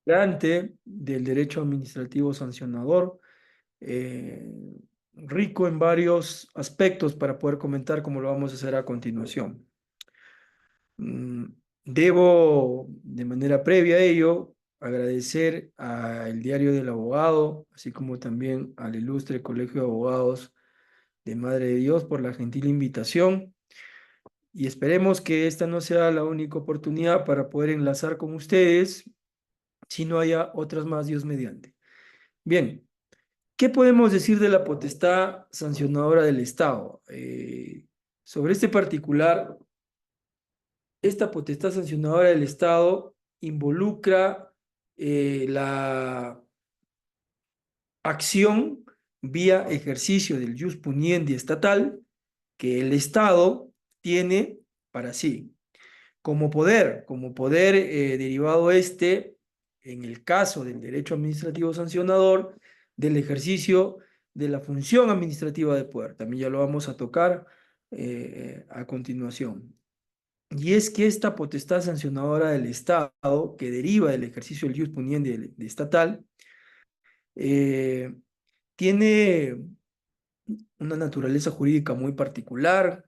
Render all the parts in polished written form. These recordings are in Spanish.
Delante del derecho administrativo sancionador, eh, rico en varios aspectos para poder comentar como lo vamos a hacer a continuación. Mm, Debo, de manera previa a ello, agradecer al Diario del Abogado, así como también al ilustre Colegio de Abogados de Madre de Dios por la gentil invitación y esperemos que esta no sea la única oportunidad para poder enlazar con ustedes, si no haya otras más, Dios mediante. Bien. ¿Qué podemos decir de la potestad sancionadora del Estado? Sobre este particular, esta potestad sancionadora del Estado involucra la acción vía ejercicio del ius puniendi estatal que el Estado tiene para sí. Como poder derivado en el caso del derecho administrativo sancionador, del ejercicio de la función administrativa de poder. También ya lo vamos a tocar a continuación. Y es que esta potestad sancionadora del Estado, que deriva del ejercicio del ius puniendi de estatal, eh, tiene una naturaleza jurídica muy particular,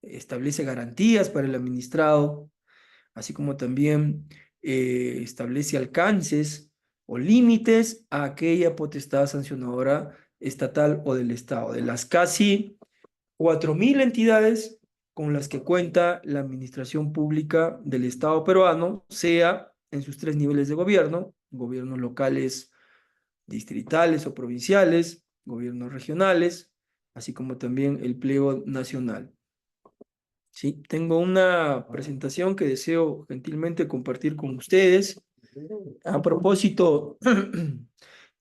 establece garantías para el administrado, así como también establece alcances o límites a aquella potestad sancionadora estatal o del Estado, de las casi 4.000 entidades con las que cuenta la administración pública del Estado peruano, sea en sus tres niveles de gobierno, gobiernos locales, distritales o provinciales, gobiernos regionales, así como también el pliego nacional. Sí, tengo una presentación que deseo gentilmente compartir con ustedes. A propósito,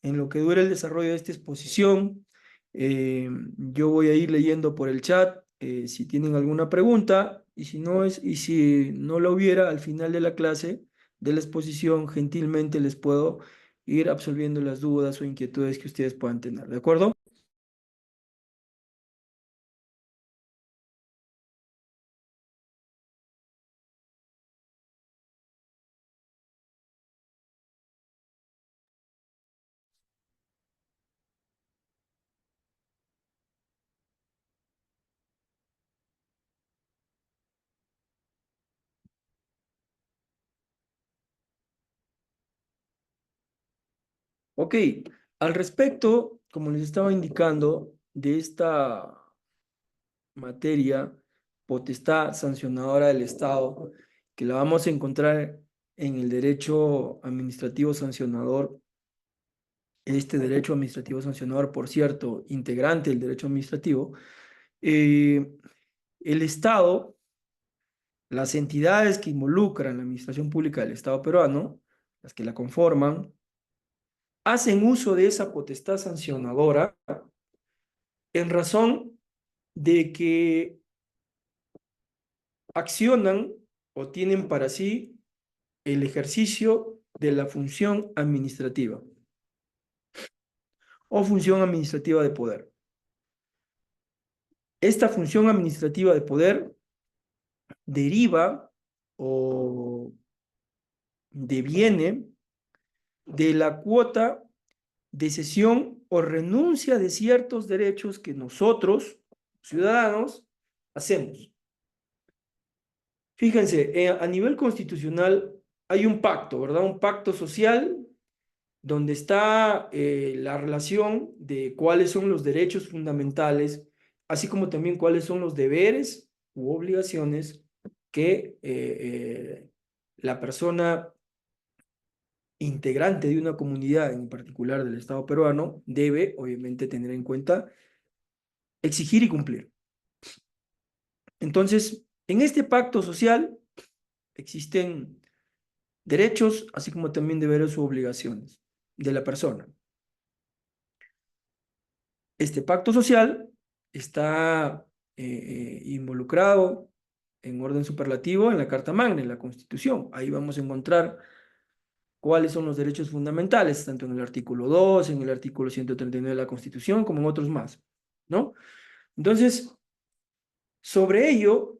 en lo que dura el desarrollo de esta exposición, yo voy a ir leyendo por el chat si tienen alguna pregunta y si no la hubiera al final de la clase, de la exposición, gentilmente les puedo ir absolviendo las dudas o inquietudes que ustedes puedan tener, ¿de acuerdo? Ok, al respecto, como les estaba indicando, de esta materia, potestad sancionadora del Estado, que la vamos a encontrar en el derecho administrativo sancionador, este derecho administrativo sancionador, por cierto, integrante del derecho administrativo, eh, el Estado, las entidades que involucran la administración pública del Estado peruano, las que la conforman, hacen uso de esa potestad sancionadora en razón de que accionan o tienen para sí el ejercicio de la función administrativa o función administrativa de poder. Esta función administrativa de poder deriva o deviene de la cuota de cesión o renuncia de ciertos derechos que nosotros, ciudadanos, hacemos. Fíjense, a nivel constitucional hay un pacto, ¿verdad? Un pacto social donde está la relación de cuáles son los derechos fundamentales, así como también cuáles son los deberes u obligaciones que la persona integrante de una comunidad, en particular del Estado peruano, debe obviamente tener en cuenta, exigir y cumplir. Entonces, en este pacto social existen derechos, así como también deberes u obligaciones de la persona. Este pacto social está involucrado en orden superlativo en la Carta Magna, en la Constitución. Ahí vamos a encontrar cuáles son los derechos fundamentales, tanto en el artículo 2, en el artículo 139 de la Constitución, como en otros más, ¿no? Entonces, sobre ello,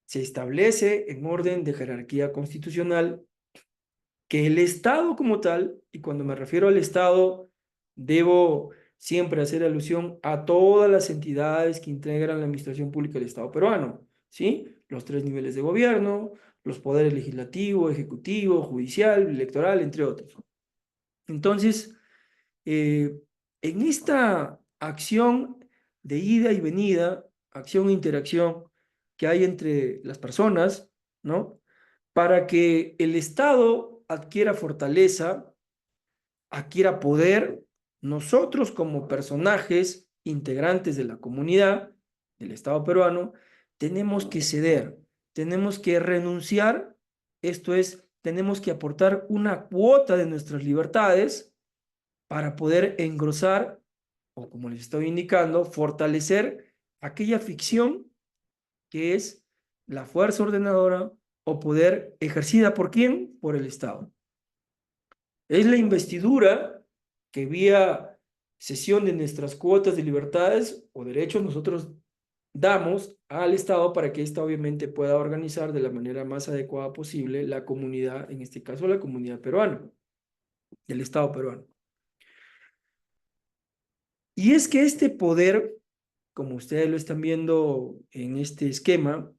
se establece en orden de jerarquía constitucional que el Estado como tal, y cuando me refiero al Estado, debo siempre hacer alusión a todas las entidades que integran la administración pública del Estado peruano, ¿sí? Los tres niveles de gobierno, los poderes legislativo, ejecutivo, judicial, electoral, entre otros. Entonces, en esta acción de ida y venida, acción e interacción que hay entre las personas, ¿no? Para que el Estado adquiera fortaleza, adquiera poder, nosotros como personajes integrantes de la comunidad del Estado peruano, tenemos que ceder, tenemos que renunciar, esto es, tenemos que aportar una cuota de nuestras libertades para poder engrosar, o como les estoy indicando, fortalecer aquella ficción que es la fuerza ordenadora o poder ejercida por quién? Por el Estado. Es la investidura que vía cesión de nuestras cuotas de libertades o derechos nosotros damos al Estado para que ésta obviamente pueda organizar de la manera más adecuada posible la comunidad, en este caso la comunidad peruana, el Estado peruano. Y es que este poder, como ustedes lo están viendo en este esquema,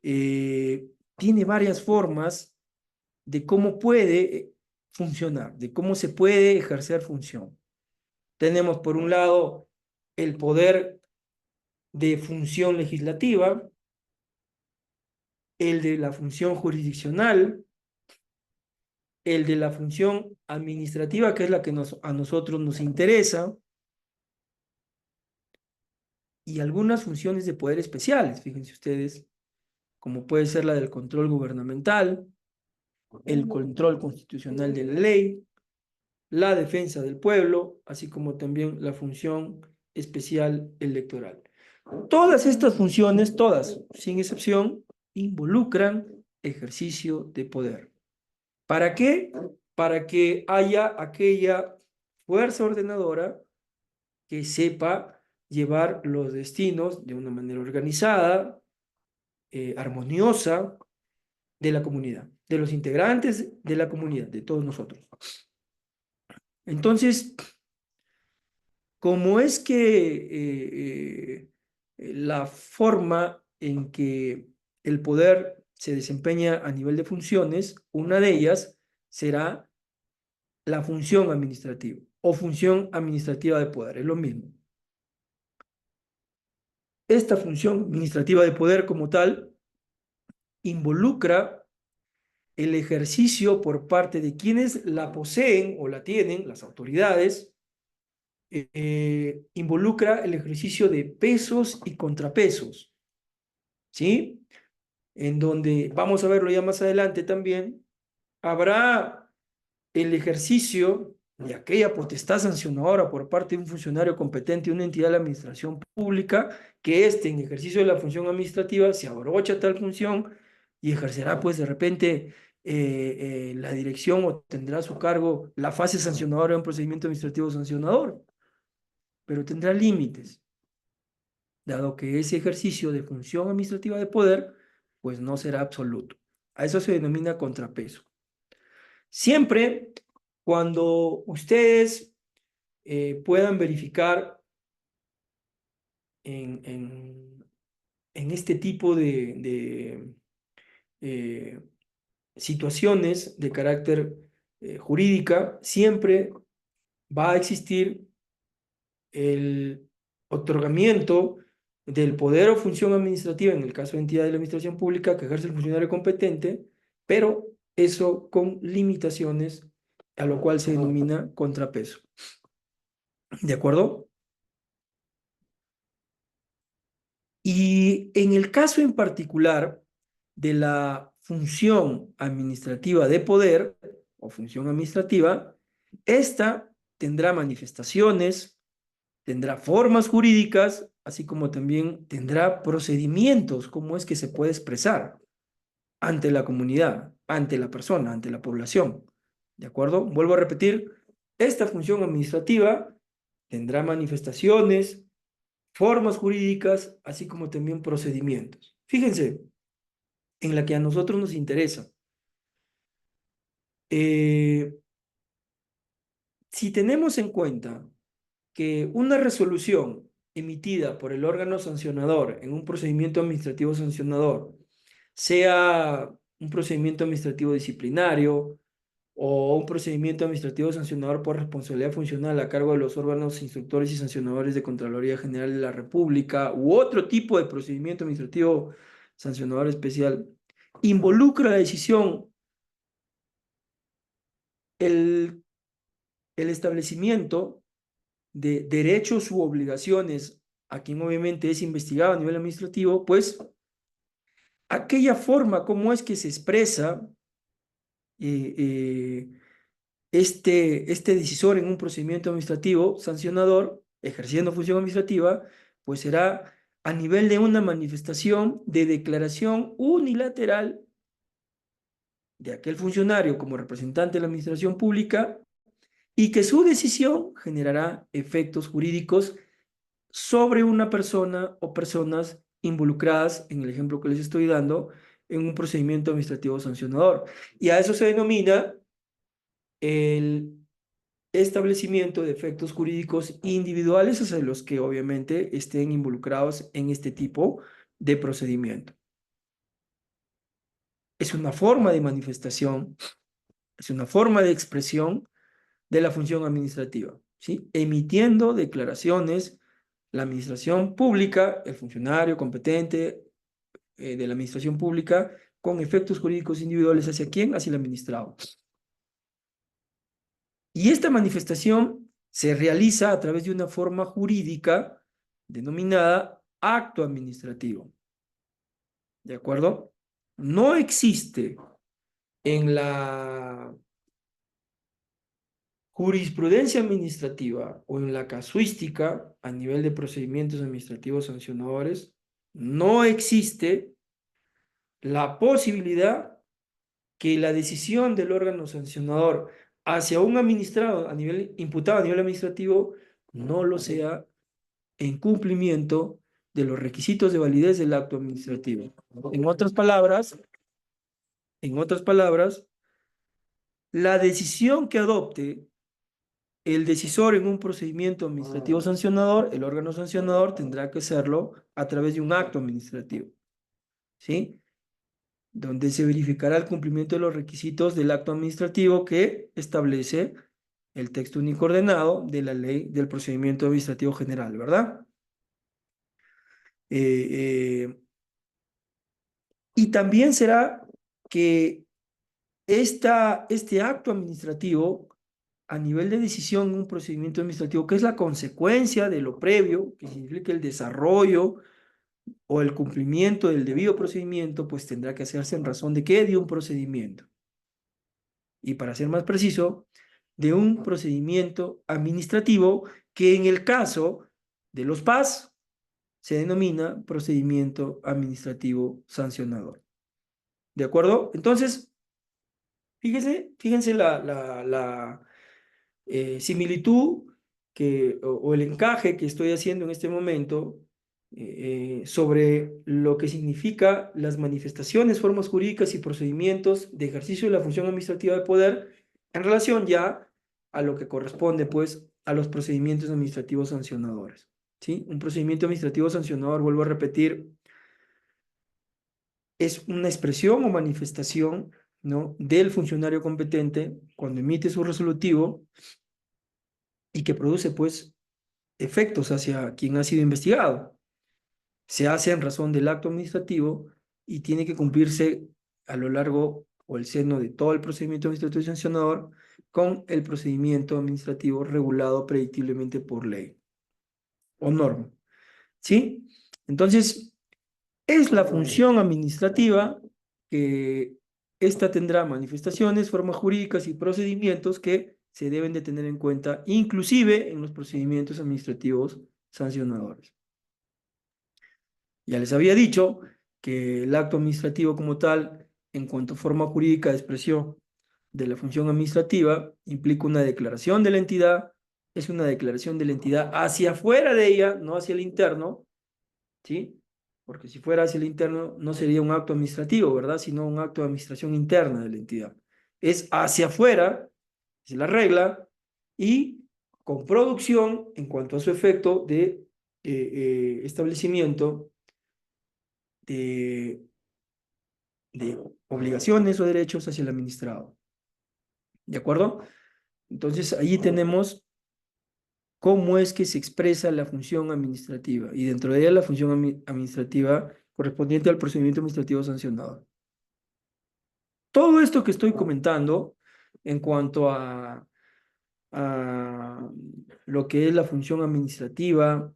tiene varias formas de cómo puede funcionar, de cómo se puede ejercer función. Tenemos por un lado el poder de función legislativa, el de la función jurisdiccional, el de la función administrativa, que es la que a nosotros nos interesa, y algunas funciones de poder especiales, fíjense ustedes, como puede ser la del control gubernamental, el control constitucional de la ley, la defensa del pueblo, así como también la función especial electoral. Todas estas funciones, todas, sin excepción, involucran ejercicio de poder. ¿Para qué? Para que haya aquella fuerza ordenadora que sepa llevar los destinos de una manera organizada, armoniosa, de la comunidad, de los integrantes de la comunidad, de todos nosotros. Entonces, como es que la forma en que el poder se desempeña a nivel de funciones, una de ellas será la función administrativa o función administrativa de poder, es lo mismo. Esta función administrativa de poder como tal involucra el ejercicio por parte de quienes la poseen o la tienen, las autoridades, involucra el ejercicio de pesos y contrapesos, ¿sí? En donde, vamos a verlo ya más adelante también, habrá el ejercicio de aquella potestad sancionadora por parte de un funcionario competente de una entidad de la administración pública, que éste en ejercicio de la función administrativa se abrocha tal función y ejercerá pues de repente la dirección o tendrá a su cargo la fase sancionadora de un procedimiento administrativo sancionador, pero tendrá límites, dado que ese ejercicio de función administrativa de poder pues no será absoluto. A eso se denomina contrapeso. Siempre cuando ustedes puedan verificar en este tipo de situaciones de carácter jurídica, siempre va a existir el otorgamiento del poder o función administrativa, en el caso de entidad de la administración pública que ejerce el funcionario competente, pero eso con limitaciones, a lo cual se denomina contrapeso. ¿De acuerdo? Y en el caso en particular de la función administrativa de poder o función administrativa, esta tendrá manifestaciones, tendrá formas jurídicas, así como también tendrá procedimientos, cómo es que se puede expresar ante la comunidad, ante la persona, ante la población. ¿De acuerdo? Vuelvo a repetir, esta función administrativa tendrá manifestaciones, formas jurídicas, así como también procedimientos. Fíjense, en la que a nosotros nos interesa. Eh, si tenemos en cuenta que una resolución emitida por el órgano sancionador en un procedimiento administrativo sancionador, sea un procedimiento administrativo disciplinario o un procedimiento administrativo sancionador por responsabilidad funcional a cargo de los órganos instructores y sancionadores de Contraloría General de la República u otro tipo de procedimiento administrativo sancionador especial, involucra la decisión el, el establecimiento de derechos u obligaciones a quien obviamente es investigado a nivel administrativo, pues aquella forma como es que se expresa eh, eh, este decisor en un procedimiento administrativo sancionador, ejerciendo función administrativa, pues será a nivel de una manifestación de declaración unilateral de aquel funcionario como representante de la administración pública y que su decisión generará efectos jurídicos sobre una persona o personas involucradas, en el ejemplo que les estoy dando, en un procedimiento administrativo sancionador. Y a eso se denomina el establecimiento de efectos jurídicos individuales hacia los que obviamente estén involucrados en este tipo de procedimiento. Es una forma de manifestación, es una forma de expresión de la función administrativa, ¿sí? Emitiendo declaraciones, la administración pública, el funcionario competente de la administración pública, con efectos jurídicos individuales hacia quién, hacia el administrado. Y esta manifestación se realiza a través de una forma jurídica denominada acto administrativo. ¿De acuerdo? No existe en la jurisprudencia administrativa o en la casuística a nivel de procedimientos administrativos sancionadores, no existe la posibilidad que la decisión del órgano sancionador hacia un administrado a nivel imputado a nivel administrativo no lo sea en cumplimiento de los requisitos de validez del acto administrativo. En otras palabras, en otras palabras, la decisión que adopte el decisor en un procedimiento administrativo sancionador, el órgano sancionador tendrá que hacerlo a través de un acto administrativo, ¿sí? Donde se verificará el cumplimiento de los requisitos del acto administrativo que establece el texto único ordenado de la ley del procedimiento administrativo general, ¿verdad? Eh, y también será que este acto administrativo, a nivel de decisión en un procedimiento administrativo, que es la consecuencia de lo previo, que significa el desarrollo o el cumplimiento del debido procedimiento, pues tendrá que hacerse en razón de qué, de un procedimiento. Y para ser más preciso, de un procedimiento administrativo que en el caso de los PAS se denomina procedimiento administrativo sancionador. ¿De acuerdo? Entonces, fíjense la similitud o el encaje que estoy haciendo en este momento sobre lo que significa las manifestaciones, formas jurídicas y procedimientos de ejercicio de la función administrativa de poder en relación ya a lo que corresponde, pues, a los procedimientos administrativos sancionadores, ¿sí? Un procedimiento administrativo sancionador, vuelvo a repetir, es una expresión o manifestación, ¿no?, del funcionario competente cuando emite su resolutivo y que produce, pues, efectos hacia quien ha sido investigado. Se hace en razón del acto administrativo y tiene que cumplirse a lo largo o el seno de todo el procedimiento administrativo sancionador con el procedimiento administrativo regulado predictiblemente por ley o norma, ¿sí? Entonces, es la función administrativa que ésta tendrá manifestaciones, formas jurídicas y procedimientos que se deben de tener en cuenta, inclusive en los procedimientos administrativos sancionadores. Ya les había dicho que el acto administrativo como tal, en cuanto a forma jurídica de expresión de la función administrativa, implica una declaración de la entidad, es una declaración de la entidad hacia afuera de ella, no hacia el interno, ¿sí? porque si fuera hacia el interno no sería un acto administrativo, ¿verdad? Sino un acto de administración interna de la entidad. Es hacia afuera, es la regla, y con producción en cuanto a su efecto de establecimiento de, de obligaciones o derechos hacia el administrado. ¿De acuerdo? Entonces, ahí tenemos cómo es que se expresa la función administrativa y dentro de ella la función administrativa correspondiente al procedimiento administrativo sancionador. Todo esto que estoy comentando en cuanto a lo que es la función administrativa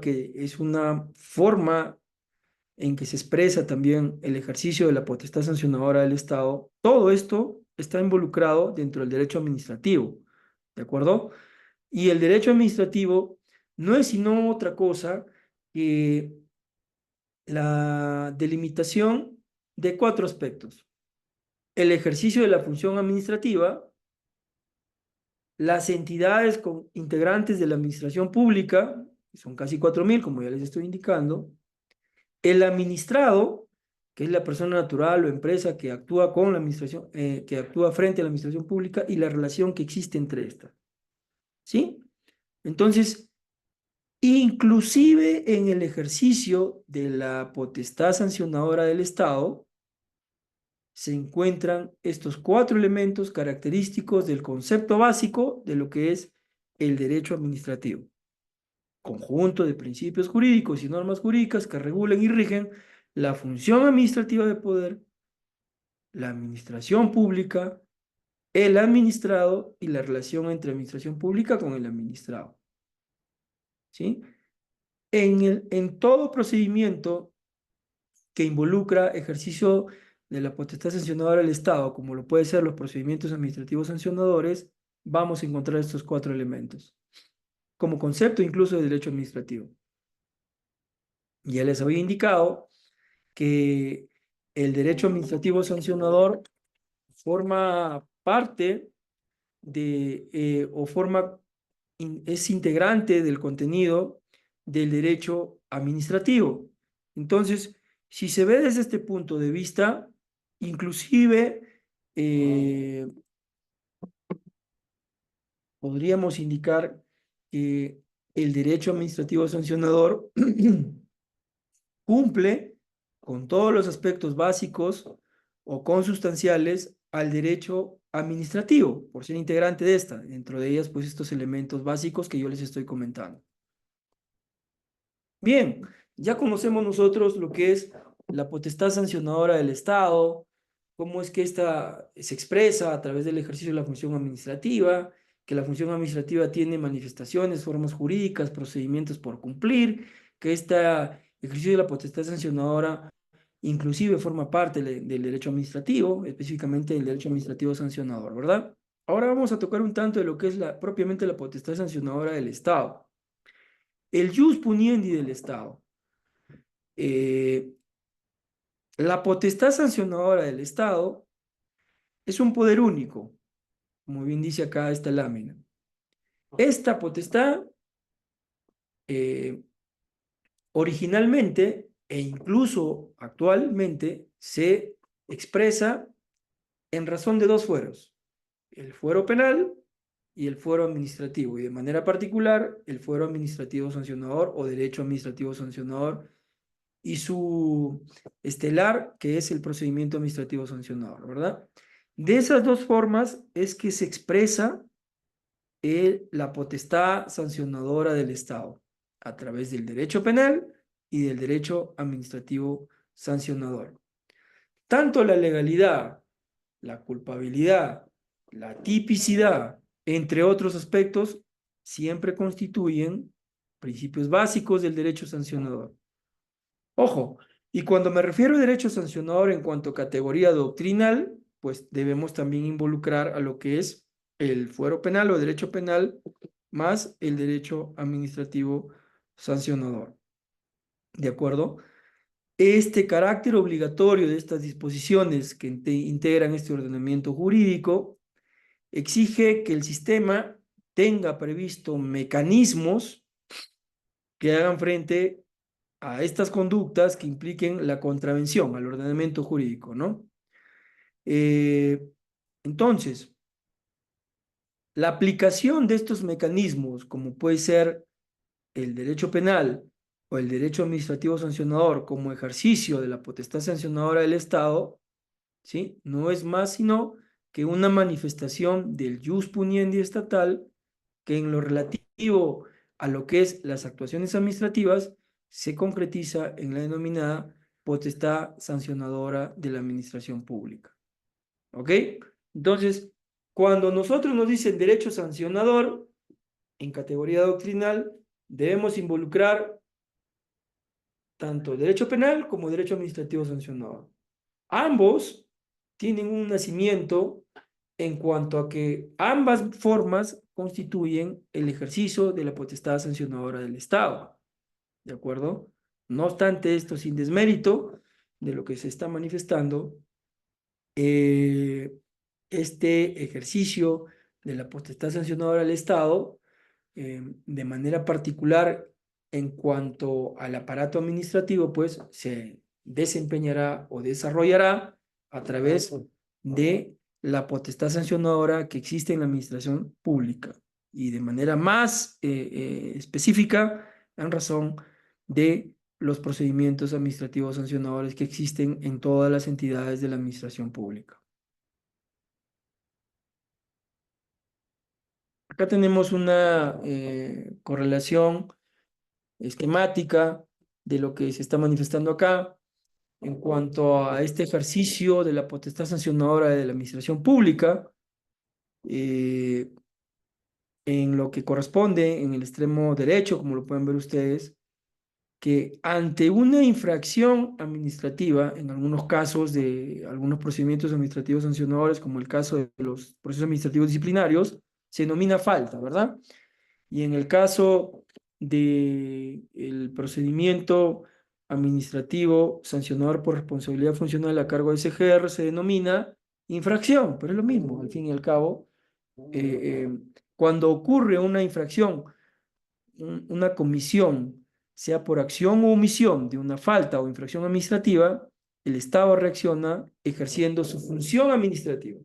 que es una forma en que se expresa también el ejercicio de la potestad sancionadora del Estado, todo esto está involucrado dentro del derecho administrativo, ¿de acuerdo? Y el derecho administrativo no es sino otra cosa que la delimitación de cuatro aspectos. El ejercicio de la función administrativa, las entidades integrantes de la administración pública, que son casi 4.000, como ya les estoy indicando, el administrado, que es la persona natural o empresa que actúa con la administración, que actúa frente a la administración pública y la relación que existe entre estas. ¿Sí? Entonces, inclusive en el ejercicio de la potestad sancionadora del Estado, se encuentran estos cuatro elementos característicos del concepto básico de lo que es el derecho administrativo. Conjunto de principios jurídicos y normas jurídicas que regulen y rigen la función administrativa de poder, la administración pública, el administrado y la relación entre administración pública con el administrado. ¿Sí? En todo procedimiento que involucra ejercicio de la potestad sancionadora del Estado, como lo pueden ser los procedimientos administrativos sancionadores, vamos a encontrar estos cuatro elementos, como concepto incluso de derecho administrativo. Ya les había indicado que el derecho administrativo sancionador forma parte o es integrante del contenido del derecho administrativo. Entonces, si se ve desde este punto de vista, inclusive podríamos indicar que el derecho administrativo sancionador cumple con todos los aspectos básicos o consustanciales al derecho administrativo, por ser integrante de esta, dentro de ellas, pues estos elementos básicos que yo les estoy comentando. Bien, ya conocemos nosotros lo que es la potestad sancionadora del Estado, cómo es que ésta se expresa a través del ejercicio de la función administrativa, que la función administrativa tiene manifestaciones, formas jurídicas, procedimientos por cumplir, que este ejercicio de la potestad sancionadora inclusive forma parte del derecho administrativo, específicamente del derecho administrativo sancionador, ¿verdad? Ahora vamos a tocar un tanto de lo que es propiamente la potestad sancionadora del Estado. El jus puniendi del Estado. La potestad sancionadora del Estado es un poder único, como bien dice acá esta lámina. Esta potestad originalmente e incluso actualmente se expresa en razón de dos fueros, el fuero penal y el fuero administrativo, y de manera particular el fuero administrativo sancionador o derecho administrativo sancionador y su estelar, que es el procedimiento administrativo sancionador, ¿verdad? De esas dos formas es que se expresa la potestad sancionadora del Estado, a través del derecho penal y del derecho administrativo sancionador. Tanto la legalidad, la culpabilidad, la tipicidad, entre otros aspectos, siempre constituyen principios básicos del derecho sancionador. Ojo, y cuando me refiero a derecho sancionador en cuanto a categoría doctrinal, pues debemos también involucrar a lo que es el fuero penal o derecho penal más el derecho administrativo sancionador. ¿De acuerdo? Este carácter obligatorio de estas disposiciones que integran este ordenamiento jurídico exige que el sistema tenga previsto mecanismos que hagan frente a estas conductas que impliquen la contravención al ordenamiento jurídico, ¿no? Eh, entonces, la aplicación de estos mecanismos, como puede ser el derecho penal o el derecho administrativo sancionador como ejercicio de la potestad sancionadora del Estado, ¿sí? No es más sino que una manifestación del jus puniendi estatal que en lo relativo a lo que es las actuaciones administrativas se concretiza en la denominada potestad sancionadora de la administración pública. ¿Ok? Entonces, cuando nosotros nos dicen derecho sancionador, en categoría doctrinal, debemos involucrar tanto derecho penal como derecho administrativo sancionador. Ambos tienen un nacimiento en cuanto a que ambas formas constituyen el ejercicio de la potestad sancionadora del Estado. ¿De acuerdo? No obstante esto, sin desmérito de lo que se está manifestando, eh, este ejercicio de la potestad sancionadora del Estado, de manera particular en cuanto al aparato administrativo, pues se desempeñará o desarrollará a través de la potestad sancionadora que existe en la administración pública y de manera más específica en razón de los procedimientos administrativos sancionadores que existen en todas las entidades de la administración pública. Acá tenemos una correlación esquemática de lo que se está manifestando acá en cuanto a este ejercicio de la potestad sancionadora de la administración pública, eh, en lo que corresponde en el extremo derecho, como lo pueden ver ustedes, que ante una infracción administrativa, en algunos casos de algunos procedimientos administrativos sancionadores, como el caso de los procesos administrativos disciplinarios, se denomina falta, ¿verdad? Y en el caso del procedimiento administrativo sancionador por responsabilidad funcional a cargo de SGR se denomina infracción, pero es lo mismo, al fin y al cabo. Cuando ocurre una infracción, una comisión, sea por acción o omisión de una falta o infracción administrativa, el Estado reacciona ejerciendo su función administrativa,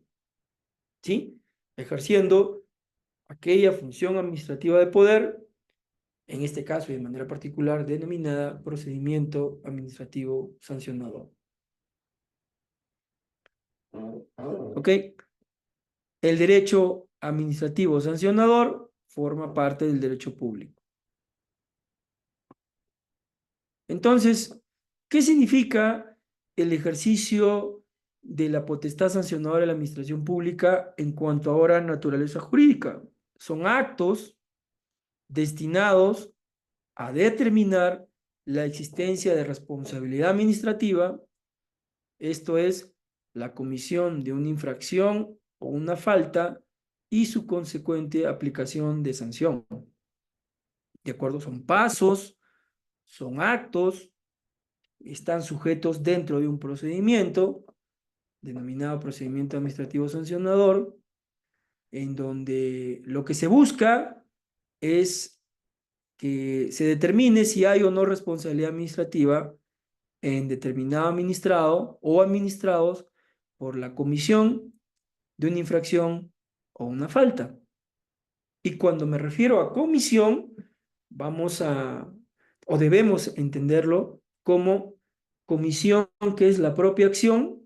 ¿sí? Ejerciendo aquella función administrativa de poder, en este caso y de manera particular denominada procedimiento administrativo sancionador. ¿Ok? El derecho administrativo sancionador forma parte del derecho público. Entonces, ¿qué significa el ejercicio de la potestad sancionadora de la administración pública en cuanto ahora a naturaleza jurídica? Son actos destinados a determinar la existencia de responsabilidad administrativa, esto es, la comisión de una infracción o una falta y su consecuente aplicación de sanción. ¿De acuerdo? Son pasos, son actos, están sujetos dentro de un procedimiento denominado procedimiento administrativo sancionador, en donde lo que se busca es que se determine si hay o no responsabilidad administrativa en determinado administrado o administrados por la comisión de una infracción o una falta. Y cuando me refiero a comisión, vamos a, o debemos entenderlo como comisión que es la propia acción,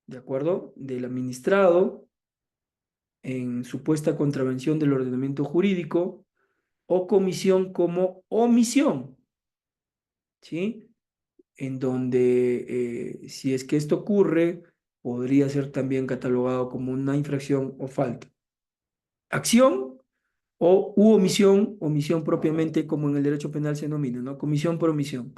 ¿de acuerdo?, del administrado en supuesta contravención del ordenamiento jurídico, o comisión como omisión, ¿sí? En donde si es que esto ocurre, podría ser también catalogado como una infracción o falta. Acción o omisión, omisión propiamente como en el derecho penal se denomina, ¿no? Comisión por omisión.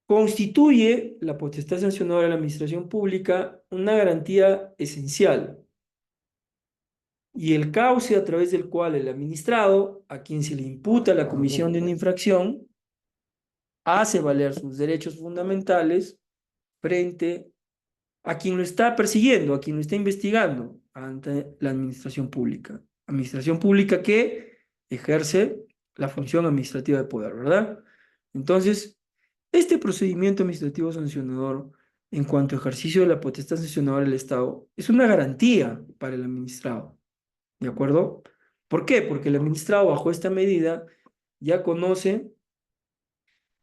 Constituye la potestad sancionadora de la administración pública una garantía esencial y el cauce a través del cual el administrado, a quien se le imputa la comisión de una infracción, hace valer sus derechos fundamentales frente a quien lo está persiguiendo, a quien lo está investigando ante la administración pública. Administración pública que ejerce la función administrativa de poder, ¿verdad? Entonces, este procedimiento administrativo sancionador, en cuanto a ejercicio de la potestad sancionadora del Estado, es una garantía para el administrado, ¿de acuerdo? ¿Por qué? Porque el administrado, bajo esta medida, ya conoce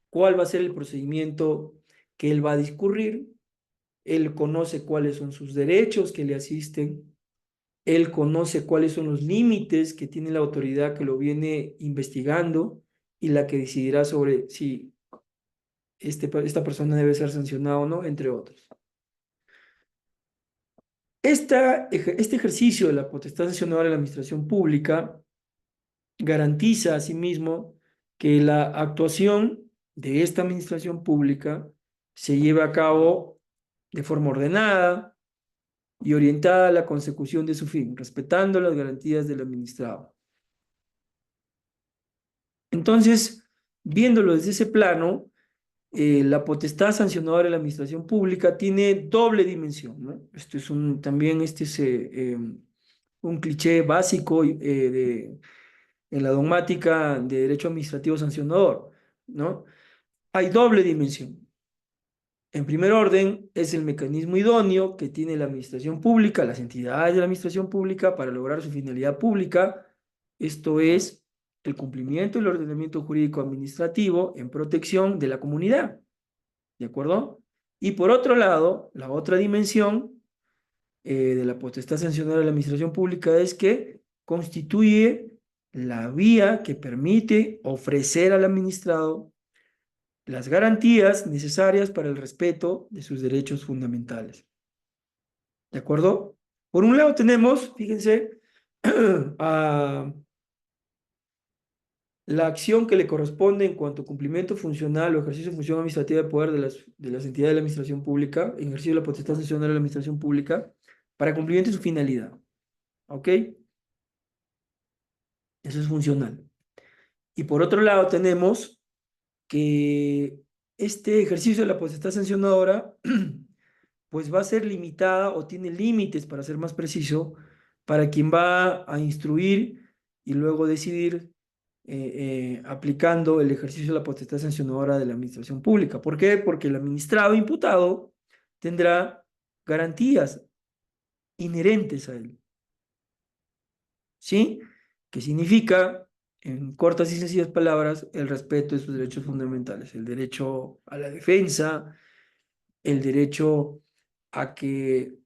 cuál va a ser el procedimiento que él va a discurrir, él conoce cuáles son sus derechos que le asisten, él conoce cuáles son los límites que tiene la autoridad que lo viene investigando y la que decidirá sobre si esta persona debe ser sancionada o no, entre otros. Este ejercicio de la potestad sancionadora de la administración pública garantiza asimismo que la actuación de esta administración pública se lleve a cabo de forma ordenada y orientada a la consecución de su fin, respetando las garantías del administrado. Entonces, viéndolo desde ese plano, la potestad sancionadora de la administración pública tiene doble dimensión, ¿no? También un cliché básico en la dogmática de derecho administrativo sancionador, ¿no? Hay doble dimensión. En primer orden, es el mecanismo idóneo que tiene la administración pública, las entidades de la administración pública para lograr su finalidad pública, esto es, el cumplimiento del ordenamiento jurídico administrativo en protección de la comunidad, ¿de acuerdo? Y por otro lado, la otra dimensión de la potestad sancionadora de la administración pública es que constituye la vía que permite ofrecer al administrado las garantías necesarias para el respeto de sus derechos fundamentales. ¿De acuerdo? Por un lado tenemos, fíjense, a la acción que le corresponde en cuanto a cumplimiento funcional o ejercicio de función administrativa de poder de las entidades de la administración pública, en ejercicio de la potestad sancionadora de la administración pública, para cumplimiento de su finalidad. ¿Ok? Eso es funcional. Y por otro lado tenemos que este ejercicio de la potestad sancionadora pues va a ser limitada o tiene límites, para ser más preciso, para quien va a instruir y luego decidir aplicando el ejercicio de la potestad sancionadora de la administración pública. ¿Por qué? Porque el administrado imputado tendrá garantías inherentes a él, ¿sí? Que significa, en cortas y sencillas palabras, el respeto de sus derechos fundamentales, el derecho a la defensa, el derecho a que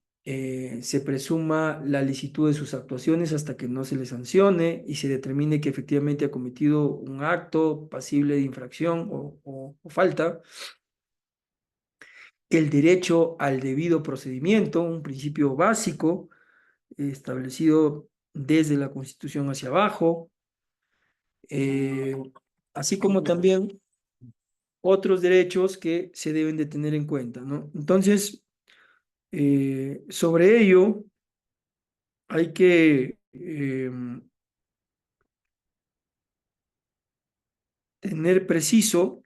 se presuma la licitud de sus actuaciones hasta que no se le sancione y se determine que efectivamente ha cometido un acto pasible de infracción o falta, el derecho al debido procedimiento, un principio básico establecido desde la Constitución hacia abajo, eh, así como también otros derechos que se deben de tener en cuenta, ¿no? Entonces, sobre ello hay que tener preciso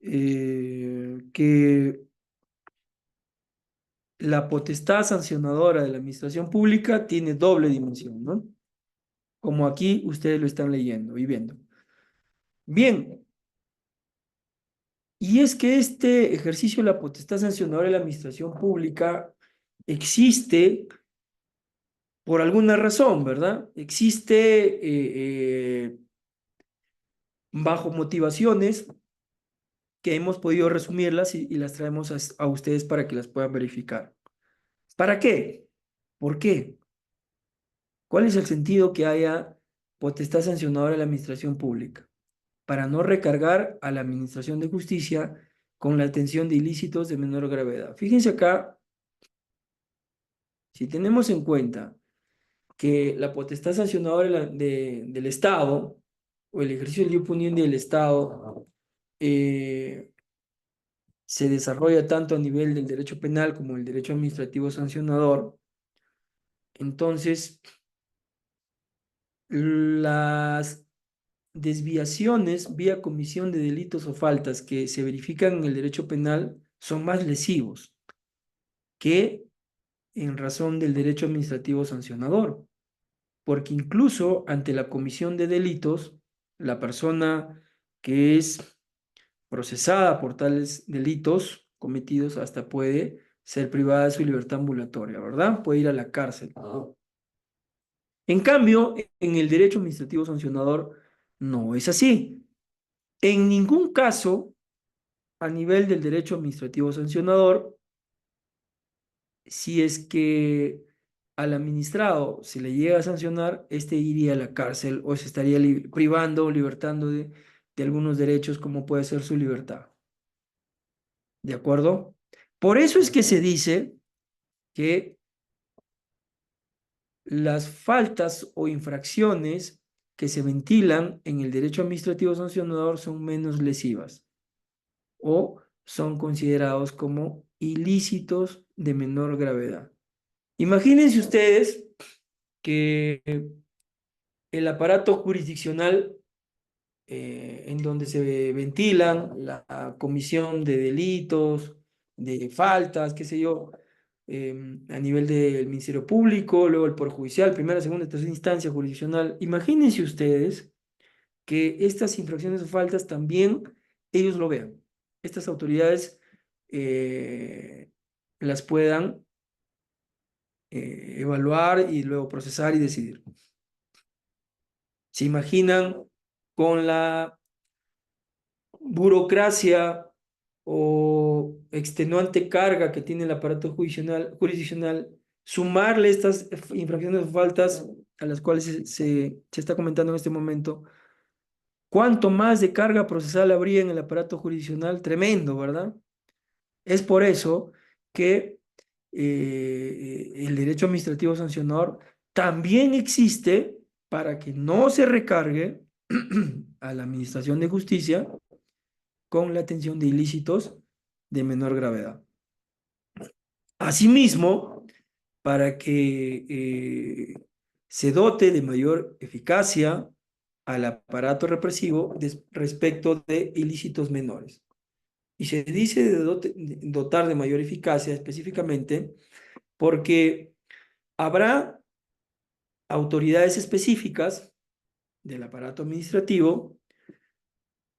que la potestad sancionadora de la administración pública tiene doble dimensión, ¿no? Como aquí ustedes lo están leyendo y viendo. Bien, y es que este ejercicio de la potestad sancionadora de la administración pública existe por alguna razón, ¿verdad? Existe bajo motivaciones que hemos podido resumirlas y las traemos a ustedes para que las puedan verificar. ¿Para qué? ¿Por qué? ¿Cuál es el sentido que haya potestad sancionadora de la administración pública? Para no recargar a la administración de justicia con la atención de ilícitos de menor gravedad. Fíjense acá, si tenemos en cuenta que la potestad sancionadora del Estado o el ejercicio del due puniente del Estado se desarrolla tanto a nivel del derecho penal como el derecho administrativo sancionador, entonces las desviaciones vía comisión de delitos o faltas que se verifican en el derecho penal son más lesivos que en razón del derecho administrativo sancionador, porque incluso ante la comisión de delitos la persona que es procesada por tales delitos cometidos hasta puede ser privada de su libertad ambulatoria, ¿verdad? Puede ir a la cárcel. En cambio, en el derecho administrativo sancionador no es así. En ningún caso, a nivel del derecho administrativo sancionador, si es que al administrado se le llega a sancionar, este iría a la cárcel o se estaría privando o libertando de algunos derechos como puede ser su libertad. ¿De acuerdo? Por eso es que se dice que las faltas o infracciones que se ventilan en el derecho administrativo sancionador son menos lesivas o son considerados como ilícitos de menor gravedad. Imagínense ustedes que el aparato jurisdiccional en donde se ventilan la comisión de delitos, de faltas, qué sé yo, a nivel del Ministerio Público, luego el Poder Judicial, primera, segunda, tercera instancia jurisdiccional. Imagínense ustedes que estas infracciones o faltas también ellos lo vean. Estas autoridades las puedan evaluar y luego procesar y decidir. ¿Se imaginan con la burocracia o extenuante carga que tiene el aparato jurisdiccional, sumarle estas infracciones o faltas a las cuales se está comentando en este momento, cuánto más de carga procesal habría en el aparato jurisdiccional? Tremendo, ¿verdad? Es por eso que el derecho administrativo sancionador también existe para que no se recargue a la Administración de Justicia con la atención de ilícitos de menor gravedad. Asimismo, para que se dote de mayor eficacia al aparato represivo respecto de ilícitos menores. Y se dice de dotar de mayor eficacia específicamente porque habrá autoridades específicas del aparato administrativo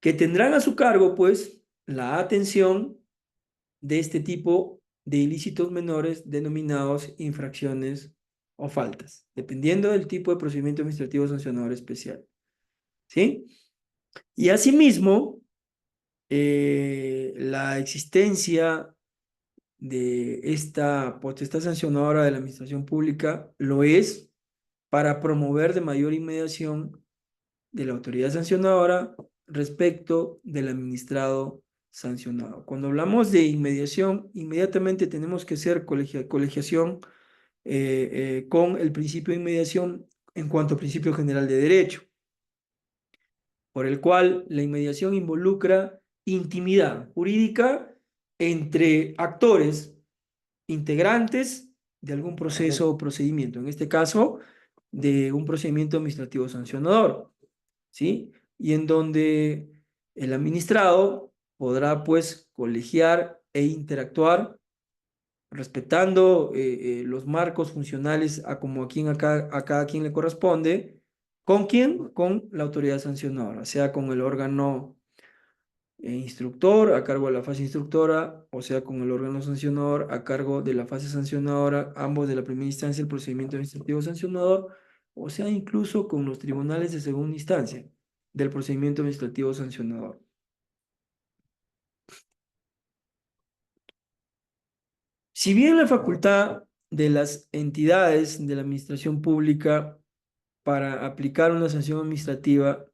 que tendrán a su cargo, pues, la atención de este tipo de ilícitos menores denominados infracciones o faltas, dependiendo del tipo de procedimiento administrativo sancionador especial. ¿Sí? Y asimismo, la existencia de esta potestad sancionadora de la administración pública lo es para promover de mayor inmediación de la autoridad sancionadora respecto del administrado sancionado. Cuando hablamos de inmediación, inmediatamente tenemos que hacer colegiación con el principio de inmediación en cuanto a principio general de derecho, por el cual la inmediación involucra intimidad jurídica entre actores integrantes de algún proceso o procedimiento, en este caso, de un procedimiento administrativo sancionador, ¿sí? Y en donde el administrado podrá, pues, colegiar e interactuar respetando los marcos funcionales a como a cada quien le corresponde. ¿Con quién? Con la autoridad sancionadora, sea con el órgano instructor a cargo de la fase instructora, o sea con el órgano sancionador a cargo de la fase sancionadora, ambos de la primera instancia del procedimiento administrativo sancionador, o sea incluso con los tribunales de segunda instancia del procedimiento administrativo sancionador. Si bien la facultad de las entidades de la administración pública para aplicar una sanción administrativa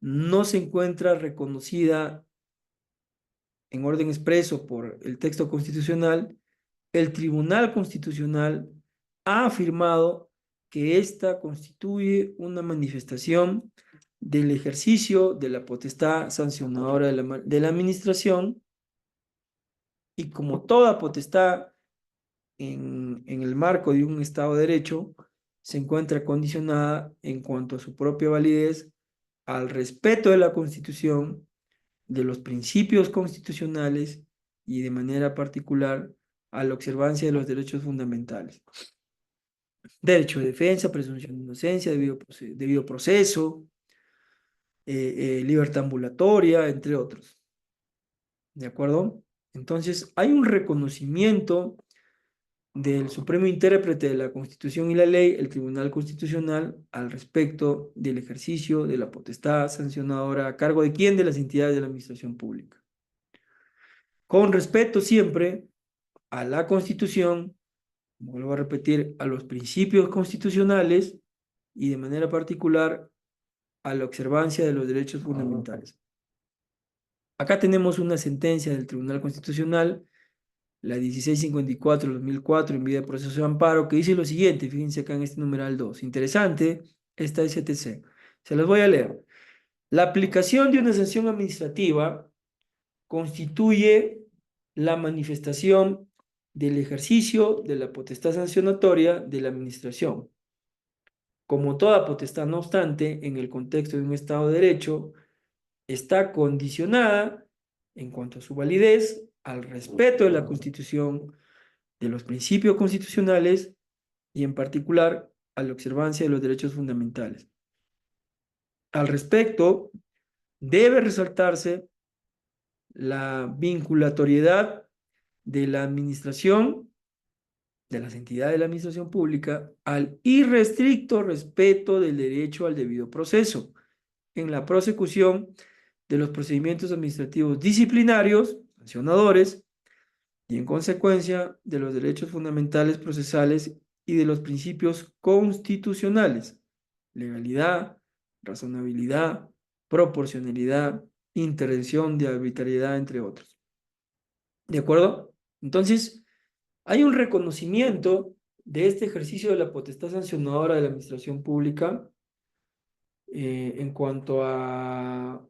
no se encuentra reconocida en orden expreso por el texto constitucional, el Tribunal Constitucional ha afirmado que ésta constituye una manifestación del ejercicio de la potestad sancionadora de la administración y como toda potestad en el marco de un Estado de Derecho, se encuentra condicionada en cuanto a su propia validez al respeto de la Constitución, de los principios constitucionales y de manera particular a la observancia de los derechos fundamentales. Derecho de defensa, presunción de inocencia, debido proceso, libertad ambulatoria, entre otros. ¿De acuerdo? Entonces, hay un reconocimiento del supremo intérprete de la Constitución y la ley, el Tribunal Constitucional, al respecto del ejercicio de la potestad sancionadora a cargo de quién, de las entidades de la administración pública. Con respeto siempre a la Constitución, vuelvo a repetir, a los principios constitucionales y de manera particular a la observancia de los derechos fundamentales. Acá tenemos una sentencia del Tribunal Constitucional, la 1654/2004, en vía de proceso de amparo, que dice lo siguiente, fíjense acá en este numeral 2. Interesante esta STC. Se los voy a leer. La aplicación de una sanción administrativa constituye la manifestación del ejercicio de la potestad sancionatoria de la administración. Como toda potestad, no obstante, en el contexto de un Estado de Derecho, está condicionada, en cuanto a su validez, al respeto de la Constitución, de los principios constitucionales y, en particular, a la observancia de los derechos fundamentales. Al respecto, debe resaltarse la vinculatoriedad de la administración, de las entidades de la administración pública, al irrestricto respeto del derecho al debido proceso en la prosecución de los procedimientos administrativos disciplinarios, sancionadores, y en consecuencia de los derechos fundamentales procesales y de los principios constitucionales, legalidad, razonabilidad, proporcionalidad, intervención de arbitrariedad, entre otros. ¿De acuerdo? Entonces, hay un reconocimiento de este ejercicio de la potestad sancionadora de la administración pública en cuanto a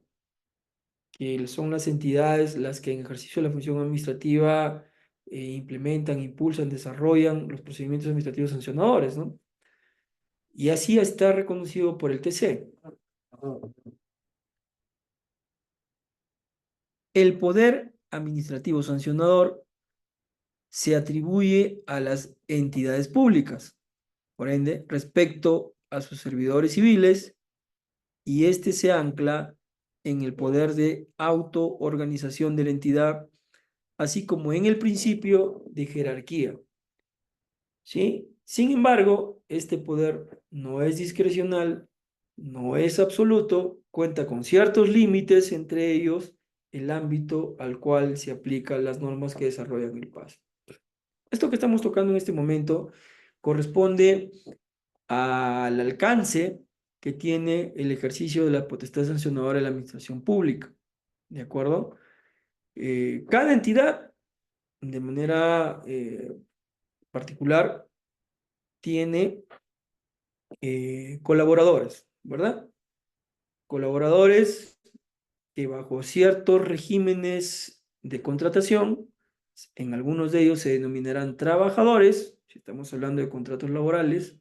que son las entidades las que en ejercicio de la función administrativa implementan, impulsan, desarrollan los procedimientos administrativos sancionadores, ¿no? Y así está reconocido por el TC. El poder administrativo sancionador se atribuye a las entidades públicas, por ende, respecto a sus servidores civiles, y este se ancla en el poder de autoorganización de la entidad, así como en el principio de jerarquía. ¿Sí? Sin embargo, este poder no es discrecional, no es absoluto, cuenta con ciertos límites, entre ellos el ámbito al cual se aplican las normas que desarrollan el PAS. Esto que estamos tocando en este momento corresponde al alcance que tiene el ejercicio de la potestad sancionadora de la administración pública. ¿De acuerdo? Cada entidad, de manera particular, tiene colaboradores, ¿verdad? Colaboradores que bajo ciertos regímenes de contratación, en algunos de ellos se denominarán trabajadores, si estamos hablando de contratos laborales,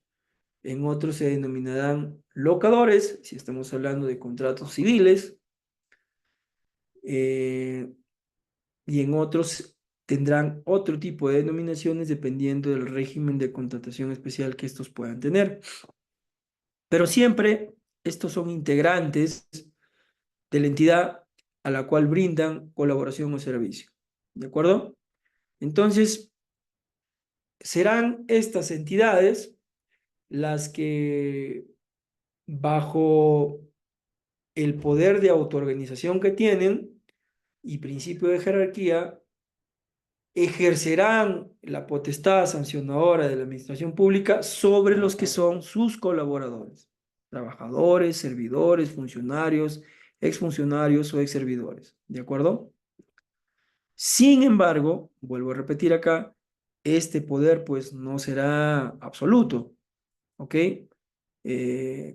en otros se denominarán locadores, si estamos hablando de contratos civiles, y en otros tendrán otro tipo de denominaciones dependiendo del régimen de contratación especial que estos puedan tener. Pero siempre estos son integrantes de la entidad a la cual brindan colaboración o servicio. ¿De acuerdo? Entonces, serán estas entidades las que, bajo el poder de autoorganización que tienen y principio de jerarquía, ejercerán la potestad sancionadora de la administración pública sobre los que son sus colaboradores, trabajadores, servidores, funcionarios, exfuncionarios o exservidores. ¿De acuerdo? Sin embargo, vuelvo a repetir acá, este poder pues no será absoluto, ¿ok?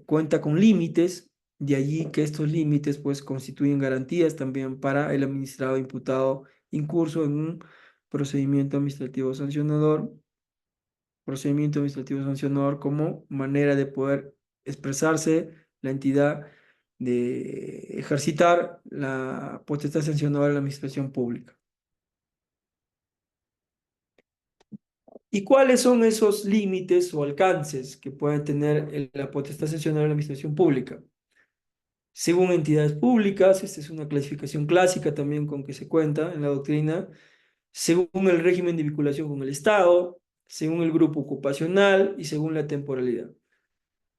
Cuenta con límites, de allí que estos límites pues constituyen garantías también para el administrado imputado incurso en un procedimiento administrativo sancionador como manera de poder expresarse la entidad de ejercitar la potestad sancionadora de la administración pública. ¿Y cuáles son esos límites o alcances que puede tener la potestad sancionadora de la administración pública? Según entidades públicas, esta es una clasificación clásica también con que se cuenta en la doctrina, según el régimen de vinculación con el Estado, según el grupo ocupacional y según la temporalidad.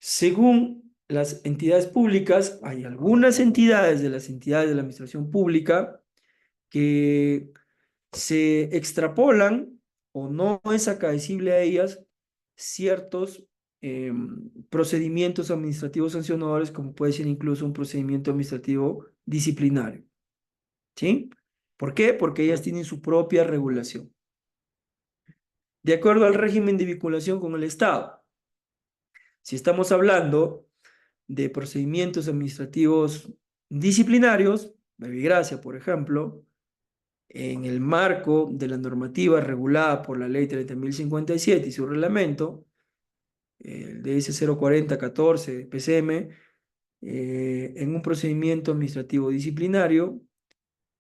Según las entidades públicas, hay algunas entidades de las entidades de la administración pública que se extrapolan o no es acaecible a ellas ciertos procedimientos administrativos sancionadores, como puede ser incluso un procedimiento administrativo disciplinario. ¿Sí? ¿Por qué? Porque ellas tienen su propia regulación. De acuerdo al régimen de vinculación con el Estado, si estamos hablando de procedimientos administrativos disciplinarios, Gracia, por ejemplo, en el marco de la normativa regulada por la Ley 30.057 y su reglamento, el DS 04014 PCM, en un procedimiento administrativo disciplinario,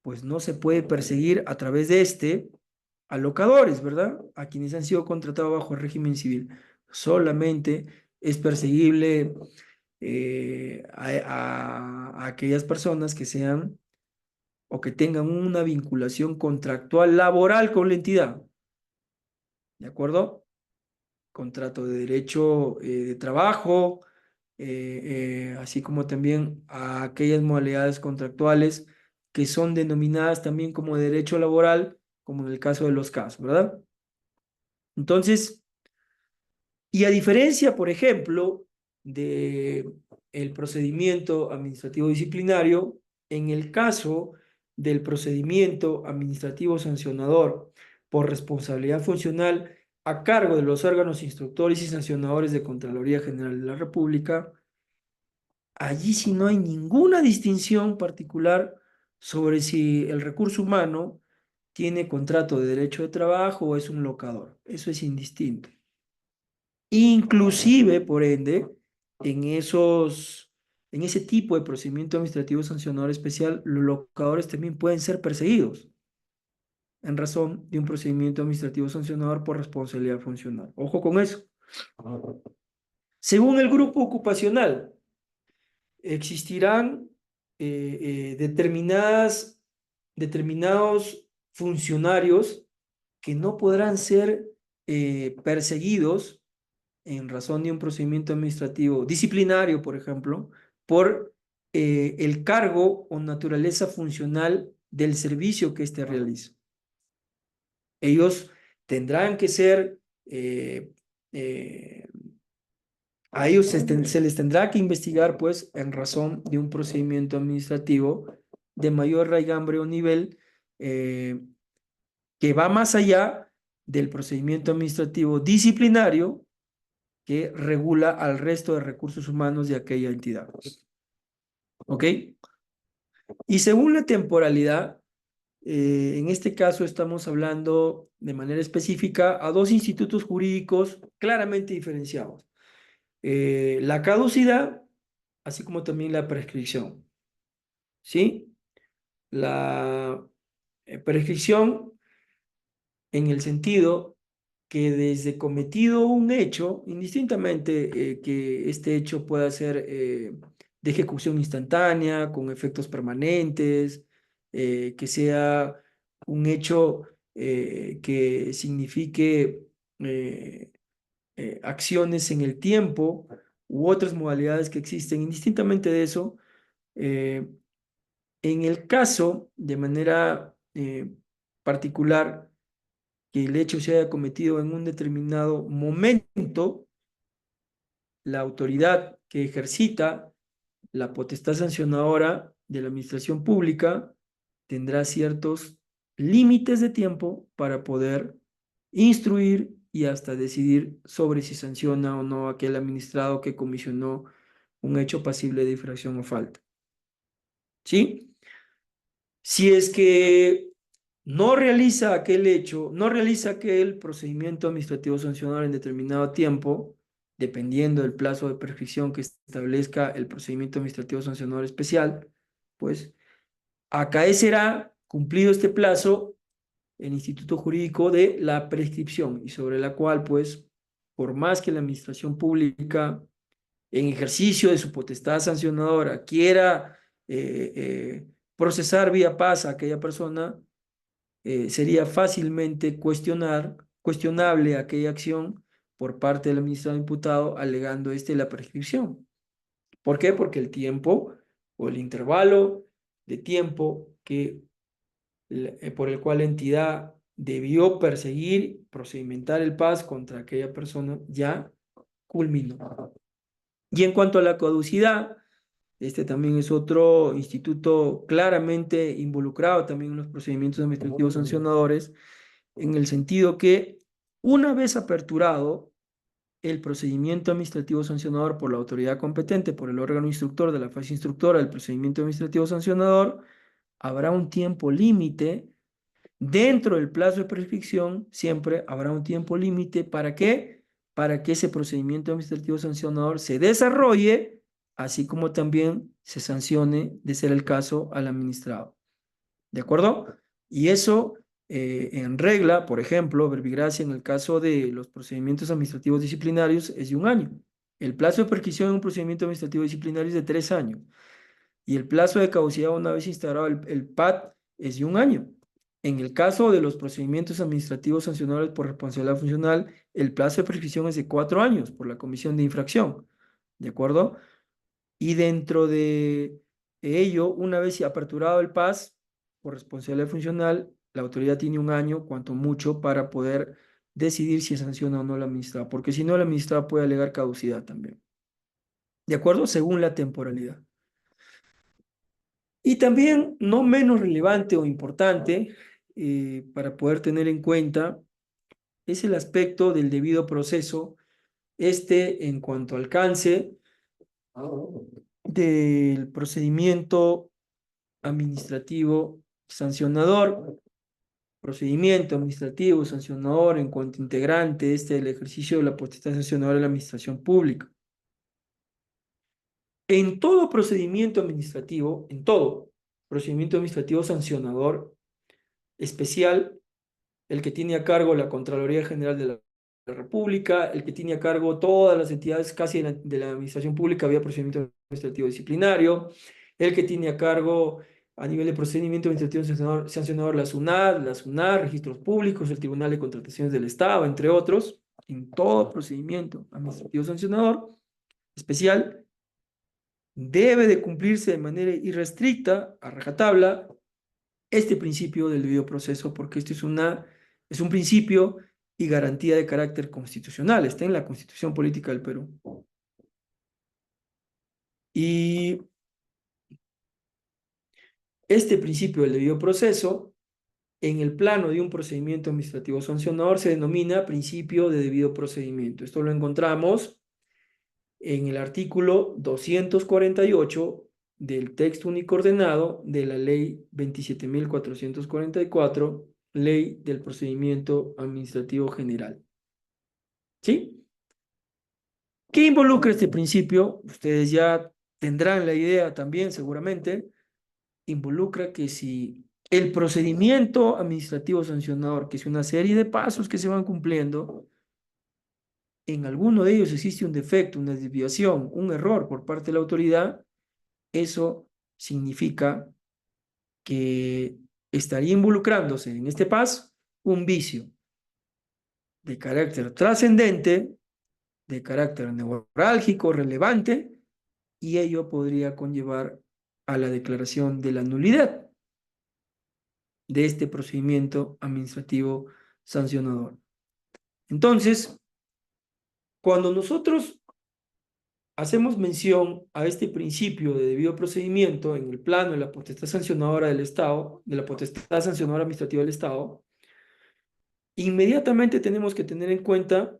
pues no se puede perseguir a través de a locadores, ¿verdad? A quienes han sido contratados bajo el régimen civil. Solamente es perseguible a aquellas personas que sean o que tengan una vinculación contractual laboral con la entidad, ¿de acuerdo? Contrato de derecho de trabajo, así como también a aquellas modalidades contractuales que son denominadas también como derecho laboral, como en el caso de los casos, ¿verdad? Entonces, y a diferencia, por ejemplo, de el procedimiento administrativo disciplinario, en el caso del procedimiento administrativo sancionador por responsabilidad funcional a cargo de los órganos instructores y sancionadores de Contraloría General de la República, allí sí no hay ninguna distinción particular sobre si el recurso humano tiene contrato de derecho de trabajo o es un locador. Eso es indistinto. Inclusive, por ende, en ese tipo de procedimiento administrativo sancionador especial, los locadores también pueden ser perseguidos en razón de un procedimiento administrativo sancionador por responsabilidad funcional. Ojo con eso. Según el grupo ocupacional, existirán determinados funcionarios que no podrán ser perseguidos en razón de un procedimiento administrativo disciplinario, por ejemplo, por el cargo o naturaleza funcional del servicio que éste realiza. Ellos tendrán que ser, a ellos se les tendrá que investigar, pues, en razón de un procedimiento administrativo de mayor raigambre o nivel que va más allá del procedimiento administrativo disciplinario que regula al resto de recursos humanos de aquella entidad. ¿Ok? Y según la temporalidad, en este caso estamos hablando de manera específica a dos institutos jurídicos claramente diferenciados. La caducidad, así como también la prescripción. ¿Sí? La prescripción en el sentido que desde cometido un hecho, indistintamente que este hecho pueda ser de ejecución instantánea, con efectos permanentes, que sea un hecho que signifique acciones en el tiempo u otras modalidades que existen, indistintamente de eso, eh, en el caso de manera particular, que el hecho se haya cometido en un determinado momento, la autoridad que ejercita la potestad sancionadora de la administración pública tendrá ciertos límites de tiempo para poder instruir y hasta decidir sobre si sanciona o no aquel administrado que comisionó un hecho pasible de infracción o falta. ¿Sí? Si es que no realiza aquel hecho, no realiza aquel procedimiento administrativo sancionador en determinado tiempo, dependiendo del plazo de prescripción que establezca el procedimiento administrativo sancionador especial, pues acaecerá, cumplido este plazo, el instituto jurídico de la prescripción y sobre la cual, pues, por más que la administración pública en ejercicio de su potestad sancionadora, quiera procesar vía paz a aquella persona, sería fácilmente cuestionable aquella acción por parte del administrado imputado, alegando la prescripción. ¿Por qué? Porque el tiempo o el intervalo de tiempo por el cual la entidad debió perseguir, procedimentar el paz contra aquella persona ya culminó. Y en cuanto a la caducidad, este también es otro instituto claramente involucrado también en los procedimientos administrativos sancionadores, en el sentido que una vez aperturado el procedimiento administrativo sancionador por la autoridad competente, por el órgano instructor de la fase instructora del procedimiento administrativo sancionador, habrá un tiempo límite. Dentro del plazo de prescripción, siempre habrá un tiempo límite. ¿Para qué? Para que ese procedimiento administrativo sancionador se desarrolle, así como también se sancione, de ser el caso, al administrado. ¿De acuerdo? Y eso, en regla, por ejemplo, verbigracia en el caso de los procedimientos administrativos disciplinarios es de 1 año. El plazo de prescripción en un procedimiento administrativo disciplinario es de 3 años. Y el plazo de caducidad una vez instaurado el PAD es de 1 año. En el caso de los procedimientos administrativos sancionables por responsabilidad funcional, el plazo de prescripción es de 4 años por la comisión de infracción. ¿De acuerdo? Y dentro de ello, una vez aperturado el PAS por responsabilidad funcional, la autoridad tiene 1 año, cuanto mucho, para poder decidir si sanciona o no la administrada, porque si no, la administrada puede alegar caducidad también. ¿De acuerdo? Según la temporalidad. Y también, no menos relevante o importante, para poder tener en cuenta, es el aspecto del debido proceso, en cuanto al alcance del procedimiento administrativo sancionador, procedimiento administrativo sancionador en cuanto integrante del ejercicio de la potestad sancionadora de la administración pública. En todo procedimiento administrativo sancionador especial, el que tiene a cargo la Contraloría General de la República, el que tiene a cargo todas las entidades casi de la administración pública vía procedimiento administrativo disciplinario, el que tiene a cargo a nivel de procedimiento administrativo sancionador la SUNAT, la SUNAR, registros públicos, el Tribunal de Contrataciones del Estado, entre otros. En todo procedimiento administrativo sancionador especial debe de cumplirse de manera irrestricta, a rajatabla, este principio del debido proceso, porque este es un principio y garantía de carácter constitucional, está en la Constitución Política del Perú. Y este principio del debido proceso, en el plano de un procedimiento administrativo sancionador, se denomina principio de debido procedimiento. Esto lo encontramos en el artículo 248 del texto único ordenado de la Ley 27.444, Ley del Procedimiento Administrativo General. ¿Sí? ¿Qué involucra este principio? Ustedes ya tendrán la idea también, seguramente. Involucra que si el procedimiento administrativo sancionador, que es una serie de pasos que se van cumpliendo, en alguno de ellos existe un defecto, una desviación, un error por parte de la autoridad, eso significa que estaría involucrándose en este paso un vicio de carácter trascendente, de carácter neurálgico, relevante, y ello podría conllevar a la declaración de la nulidad de este procedimiento administrativo sancionador. Entonces, cuando nosotros hacemos mención a este principio de debido procedimiento en el plano de la potestad sancionadora del Estado, de la potestad sancionadora administrativa del Estado, inmediatamente tenemos que tener en cuenta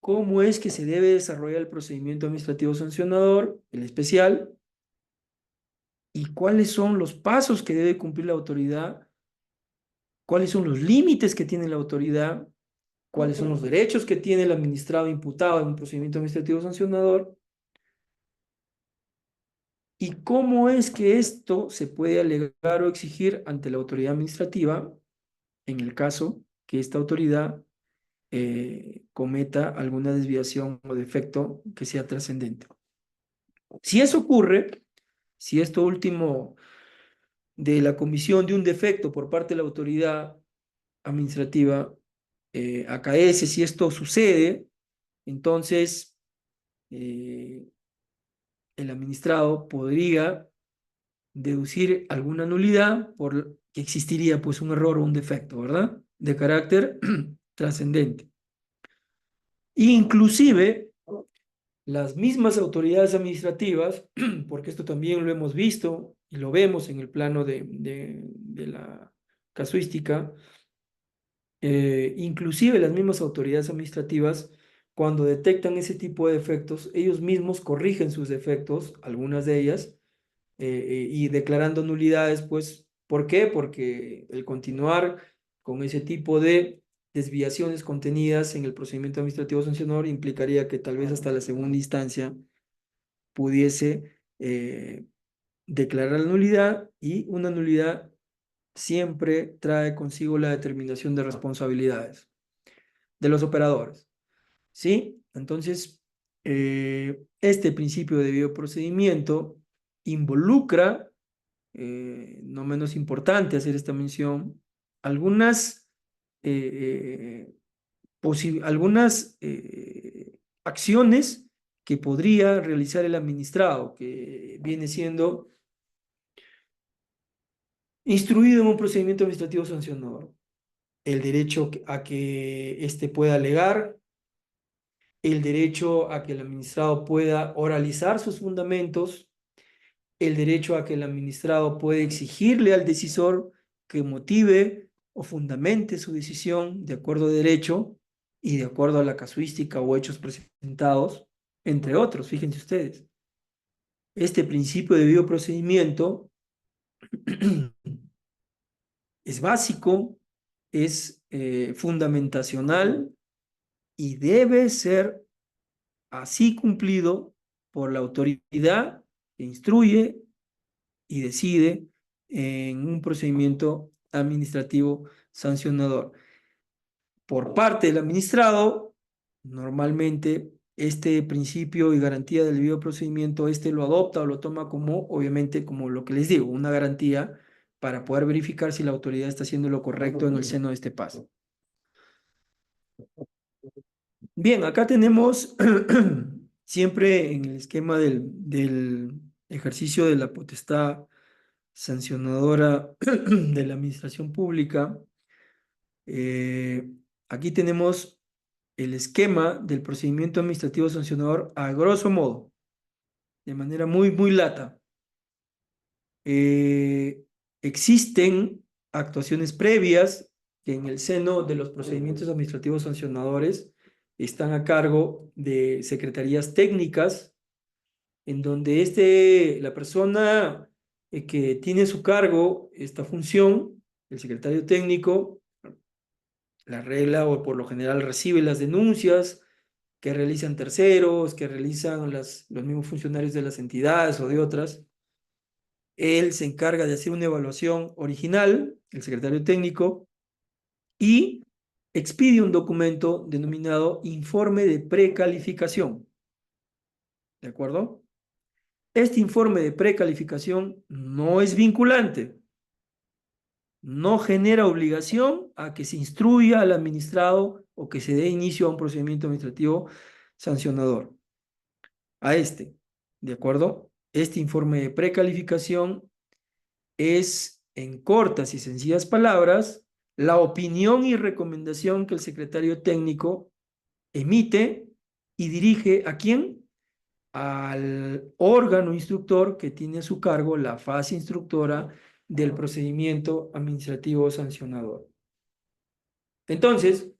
cómo es que se debe desarrollar el procedimiento administrativo sancionador, el especial, y cuáles son los pasos que debe cumplir la autoridad, cuáles son los límites que tiene la autoridad, cuáles son los derechos que tiene el administrado imputado en un procedimiento administrativo sancionador, y cómo es que esto se puede alegar o exigir ante la autoridad administrativa en el caso que esta autoridad cometa alguna desviación o defecto que sea trascendente. Si eso ocurre, si esto último de la comisión de un defecto por parte de la autoridad administrativa acaece, si esto sucede, entonces el administrado podría deducir alguna nulidad por que existiría pues un error o un defecto, ¿verdad? De carácter trascendente. Inclusive las mismas autoridades administrativas, porque esto también lo hemos visto y lo vemos en el plano de la casuística, inclusive las mismas autoridades administrativas, cuando detectan ese tipo de defectos, ellos mismos corrigen sus defectos, algunas de ellas, y declarando nulidades, pues, ¿por qué? Porque el continuar con ese tipo de desviaciones contenidas en el procedimiento administrativo sancionador implicaría que tal vez hasta la segunda instancia pudiese declarar la nulidad, y una nulidad siempre trae consigo la determinación de responsabilidades de los operadores, ¿sí? Entonces, este principio de debido procedimiento involucra, no menos importante hacer esta mención, algunas, algunas acciones que podría realizar el administrado, que viene siendo instruido en un procedimiento administrativo sancionador. El derecho a que éste pueda alegar, el derecho a que el administrado pueda oralizar sus fundamentos, el derecho a que el administrado puede exigirle al decisor que motive o fundamente su decisión de acuerdo a derecho y de acuerdo a la casuística o hechos presentados, entre otros, fíjense ustedes. Este principio de debido procedimiento es básico, es fundamentacional y debe ser así cumplido por la autoridad que instruye y decide en un procedimiento administrativo sancionador. Por parte del administrado, normalmente este principio y garantía del debido procedimiento, este lo adopta o lo toma como, obviamente, como lo que les digo, una garantía para poder verificar si la autoridad está haciendo lo correcto en el seno de este paso. Bien, acá tenemos siempre en el esquema del ejercicio de la potestad sancionadora de la administración pública. Aquí tenemos el esquema del procedimiento administrativo sancionador a grosso modo, de manera muy, muy lata. Existen actuaciones previas que en el seno de los procedimientos administrativos sancionadores están a cargo de secretarías técnicas, en donde la persona que tiene a su cargo esta función, el secretario técnico, la regla o por lo general recibe las denuncias que realizan terceros, que realizan los mismos funcionarios de las entidades o de otras. Él se encarga de hacer una evaluación original, el secretario técnico, y expide un documento denominado informe de precalificación. ¿De acuerdo? Este informe de precalificación no es vinculante, no genera obligación a que se instruya al administrado o que se dé inicio a un procedimiento administrativo sancionador. A este, ¿de acuerdo? Este informe de precalificación es, en cortas y sencillas palabras, la opinión y recomendación que el secretario técnico emite y dirige ¿a quién? Al órgano instructor que tiene a su cargo la fase instructora del procedimiento administrativo sancionador. Entonces,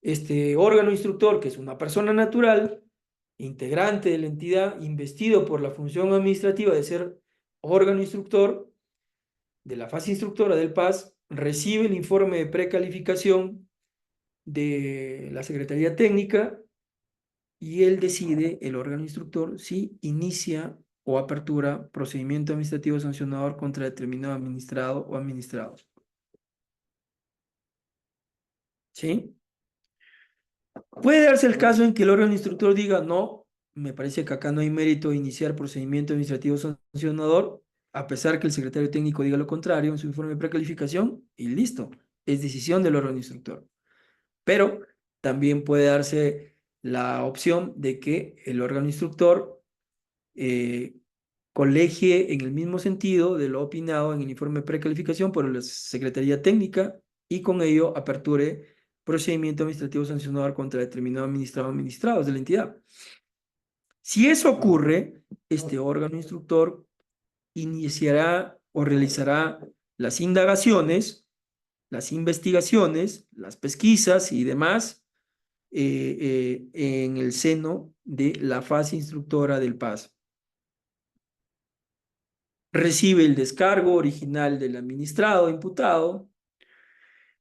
este órgano instructor, que es una persona natural, integrante de la entidad, investido por la función administrativa de ser órgano instructor de la fase instructora del PAS, recibe el informe de precalificación de la Secretaría Técnica y él decide, el órgano instructor, si inicia o apertura procedimiento administrativo sancionador contra determinado administrado o administrados. ¿Sí? Puede darse el caso en que el órgano instructor diga, no, me parece que acá no hay mérito de iniciar procedimiento administrativo sancionador, a pesar que el secretario técnico diga lo contrario en su informe de precalificación, y listo, es decisión del órgano instructor. Pero también puede darse la opción de que el órgano instructor eh, colegie en el mismo sentido de lo opinado en el informe de precalificación por la Secretaría Técnica y con ello aperture procedimiento administrativo sancionador contra determinado administrado o administrados de la entidad. Si eso ocurre, este órgano instructor iniciará o realizará las indagaciones, las investigaciones, las pesquisas y demás en el seno de la fase instructora del PAS. Recibe el descargo original del administrado imputado,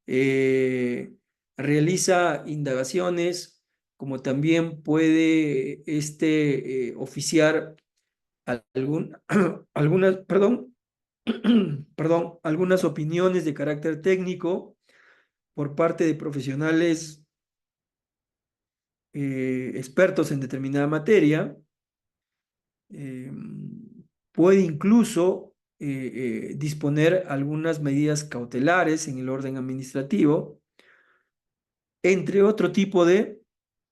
eh, realiza indagaciones, como también puede oficiar algunas, perdón, algunas opiniones de carácter técnico por parte de profesionales expertos en determinada materia. eh, Puede incluso disponer algunas medidas cautelares en el orden administrativo, entre otro tipo de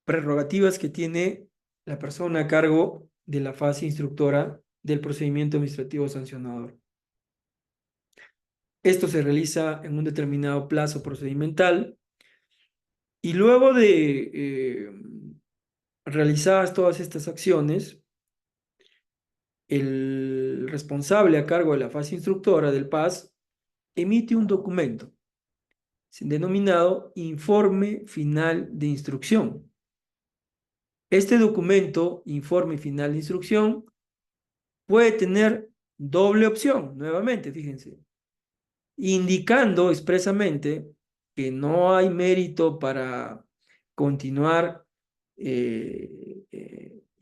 prerrogativas que tiene la persona a cargo de la fase instructora del procedimiento administrativo sancionador. Esto se realiza en un determinado plazo procedimental y luego de realizadas todas estas acciones, el responsable a cargo de la fase instructora del PAS emite un documento denominado Informe Final de Instrucción. Este documento, Informe Final de Instrucción, puede tener doble opción, nuevamente, fíjense, indicando expresamente que no hay mérito para continuar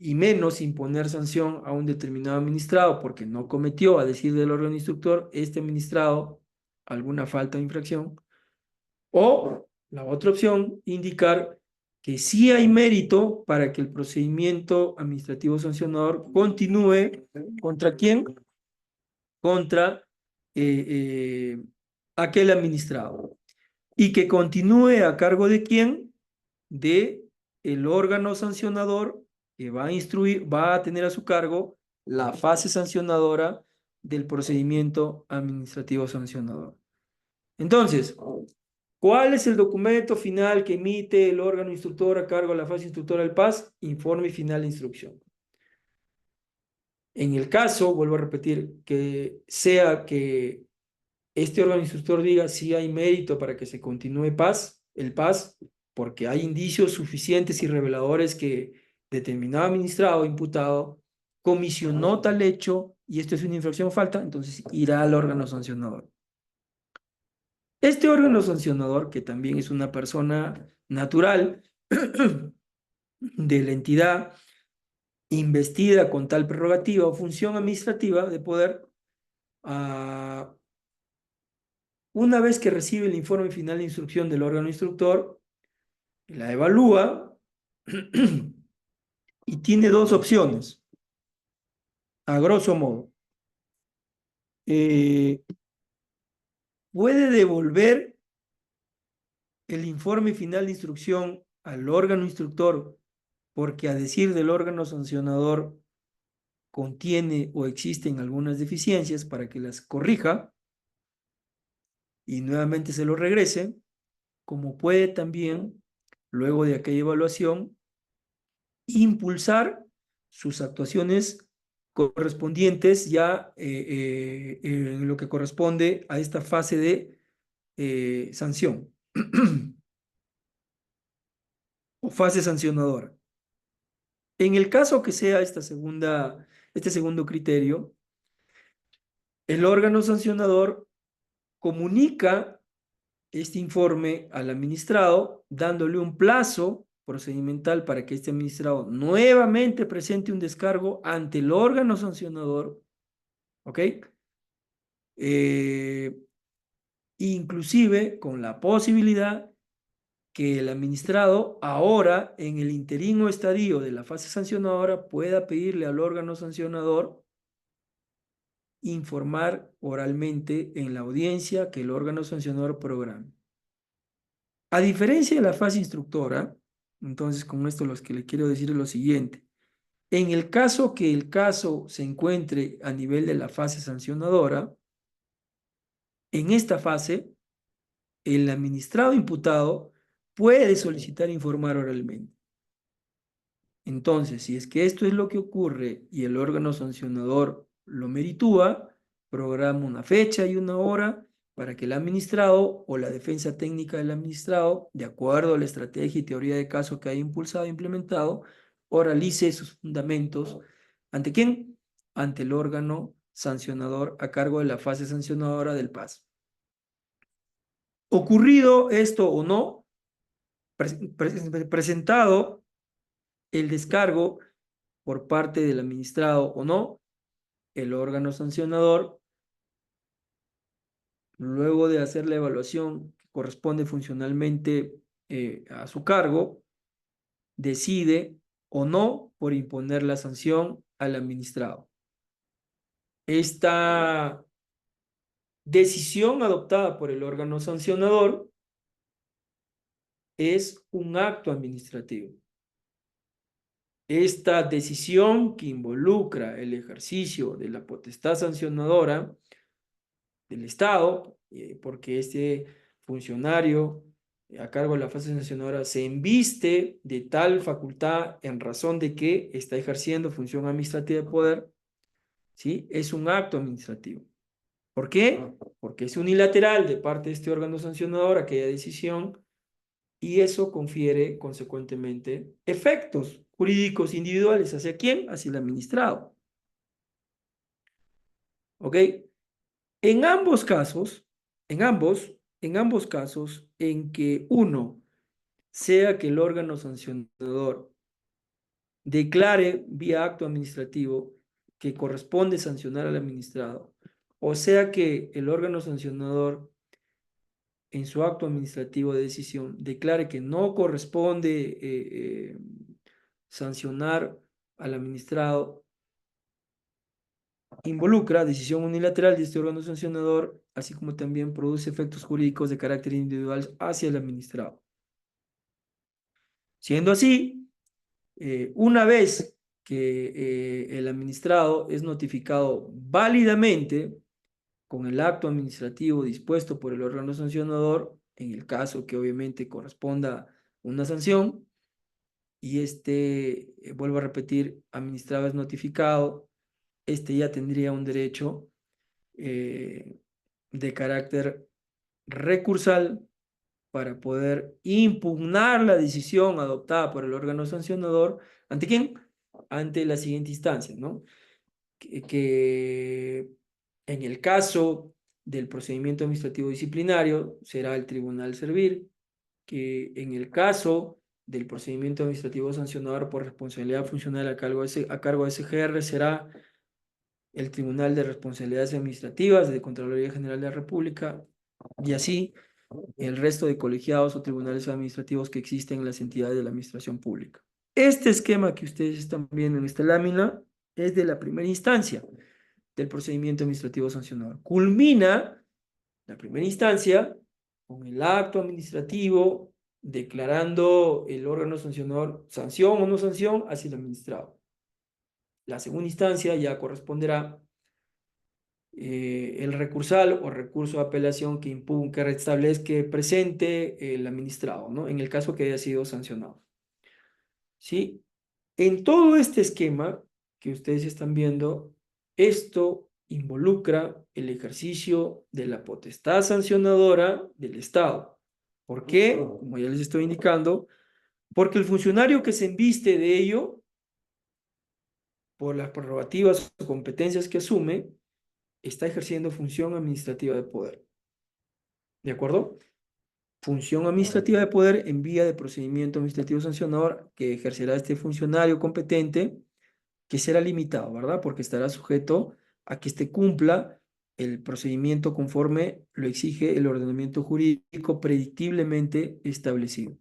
y menos imponer sanción a un determinado administrado porque no cometió, a decir del órgano instructor, este administrado alguna falta o infracción. O la otra opción, indicar que sí hay mérito para que el procedimiento administrativo sancionador continúe. ¿Contra quién? Contra eh, eh, aquel administrado. Y que continúe a cargo de quién? De el órgano sancionador que va a instruir, va a tener a su cargo la fase sancionadora del procedimiento administrativo sancionador. Entonces, ¿cuál es el documento final que emite el órgano instructor a cargo de la fase instructora del PAS? Informe final de instrucción. En el caso, vuelvo a repetir, que sea que este órgano instructor diga si hay mérito para que se continúe el PAS, porque hay indicios suficientes y reveladores que determinado administrado o imputado comisionó tal hecho y esto es una infracción o falta, entonces irá al órgano sancionador. Este órgano sancionador, que también es una persona natural de la entidad investida con tal prerrogativa o función administrativa de poder, una vez que recibe el informe final de instrucción del órgano instructor, la evalúa y tiene dos opciones, a grosso modo. Puede devolver el informe final de instrucción al órgano instructor porque, a decir del órgano sancionador, contiene o existen algunas deficiencias para que las corrija y nuevamente se lo regrese, como puede también, luego de aquella evaluación, impulsar sus actuaciones correspondientes ya en lo que corresponde a esta fase de sanción o fase sancionadora. En el caso que sea este segundo criterio, el órgano sancionador comunica este informe al administrado, dándole un plazo procedimental para que este administrado nuevamente presente un descargo ante el órgano sancionador, ¿ok? Inclusive con la posibilidad que el administrado ahora, en el interín o estadio de la fase sancionadora, pueda pedirle al órgano sancionador informar oralmente en la audiencia que el órgano sancionador programe. A diferencia de la fase instructora, entonces con esto lo que le quiero decir es lo siguiente. En el caso que el caso se encuentre a nivel de la fase sancionadora, en esta fase, el administrado imputado puede solicitar informar oralmente. Entonces, si es que esto es lo que ocurre y el órgano sancionador lo meritúa, programa una fecha y una hora para que el administrado o la defensa técnica del administrado, de acuerdo a la estrategia y teoría de caso que haya impulsado e implementado, oralice sus fundamentos. ¿Ante quién? Ante el órgano sancionador a cargo de la fase sancionadora del PAS. Ocurrido esto o no, presentado el descargo por parte del administrado o no, el órgano sancionador, luego de hacer la evaluación que corresponde funcionalmente a su cargo, decide o no por imponer la sanción al administrado. Esta decisión adoptada por el órgano sancionador es un acto administrativo. Esta decisión que involucra el ejercicio de la potestad sancionadora del Estado, porque este funcionario a cargo de la fase sancionadora se embiste de tal facultad en razón de que está ejerciendo función administrativa de poder, ¿sí? Es un acto administrativo. ¿Por qué? Porque es unilateral de parte de este órgano sancionador aquella decisión y eso confiere consecuentemente efectos jurídicos individuales. ¿Hacia quién? Hacia el administrado. ¿Ok? En ambos casos, en ambos casos, en que uno, sea que el órgano sancionador declare vía acto administrativo que corresponde sancionar al administrado, o sea que el órgano sancionador en su acto administrativo de decisión declare que no corresponde sancionar al administrado, involucra decisión unilateral de este órgano sancionador, así como también produce efectos jurídicos de carácter individual hacia el administrado. Siendo así, una vez que el administrado es notificado válidamente con el acto administrativo dispuesto por el órgano sancionador, en el caso que obviamente corresponda una sanción, y vuelvo a repetir, administrado es notificado, ya tendría un derecho de carácter recursal para poder impugnar la decisión adoptada por el órgano sancionador. ¿Ante quién? Ante la siguiente instancia, ¿no? Que en el caso del procedimiento administrativo disciplinario será el Tribunal Servir, que en el caso del procedimiento administrativo sancionador por responsabilidad funcional a cargo de SGR será el Tribunal de Responsabilidades Administrativas de Contraloría General de la República y así el resto de colegiados o tribunales administrativos que existen en las entidades de la administración pública. Este esquema que ustedes están viendo en esta lámina es de la primera instancia del procedimiento administrativo sancionador. Culmina la primera instancia con el acto administrativo declarando el órgano sancionador sanción o no sanción hacia el administrado. La segunda instancia ya corresponderá el recursal o recurso de apelación que restablezca, que presente el administrado, ¿no? En el caso que haya sido sancionado. ¿Sí? En todo este esquema que ustedes están viendo, esto involucra el ejercicio de la potestad sancionadora del Estado. ¿Por qué? Como ya les estoy indicando, porque el funcionario que se embiste de ello, por las prerrogativas o competencias que asume, está ejerciendo función administrativa de poder. ¿De acuerdo? Función administrativa de poder en vía de procedimiento administrativo sancionador que ejercerá este funcionario competente, que será limitado, ¿verdad? Porque estará sujeto a que cumpla el procedimiento conforme lo exige el ordenamiento jurídico predictiblemente establecido.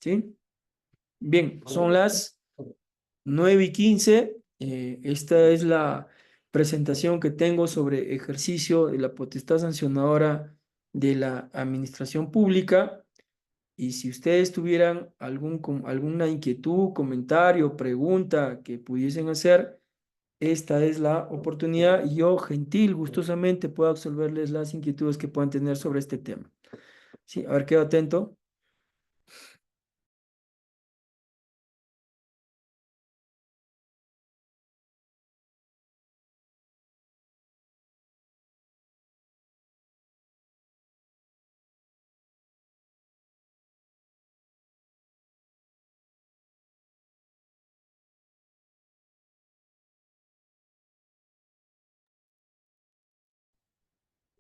¿Sí? Bien, son las 9:15. Esta es la presentación que tengo sobre ejercicio de la potestad sancionadora de la administración pública. Y si ustedes tuvieran alguna inquietud, comentario, pregunta que pudiesen hacer, esta es la oportunidad y yo gentil, gustosamente puedo absolverles las inquietudes que puedan tener sobre este tema. Sí, a ver, quedo atento.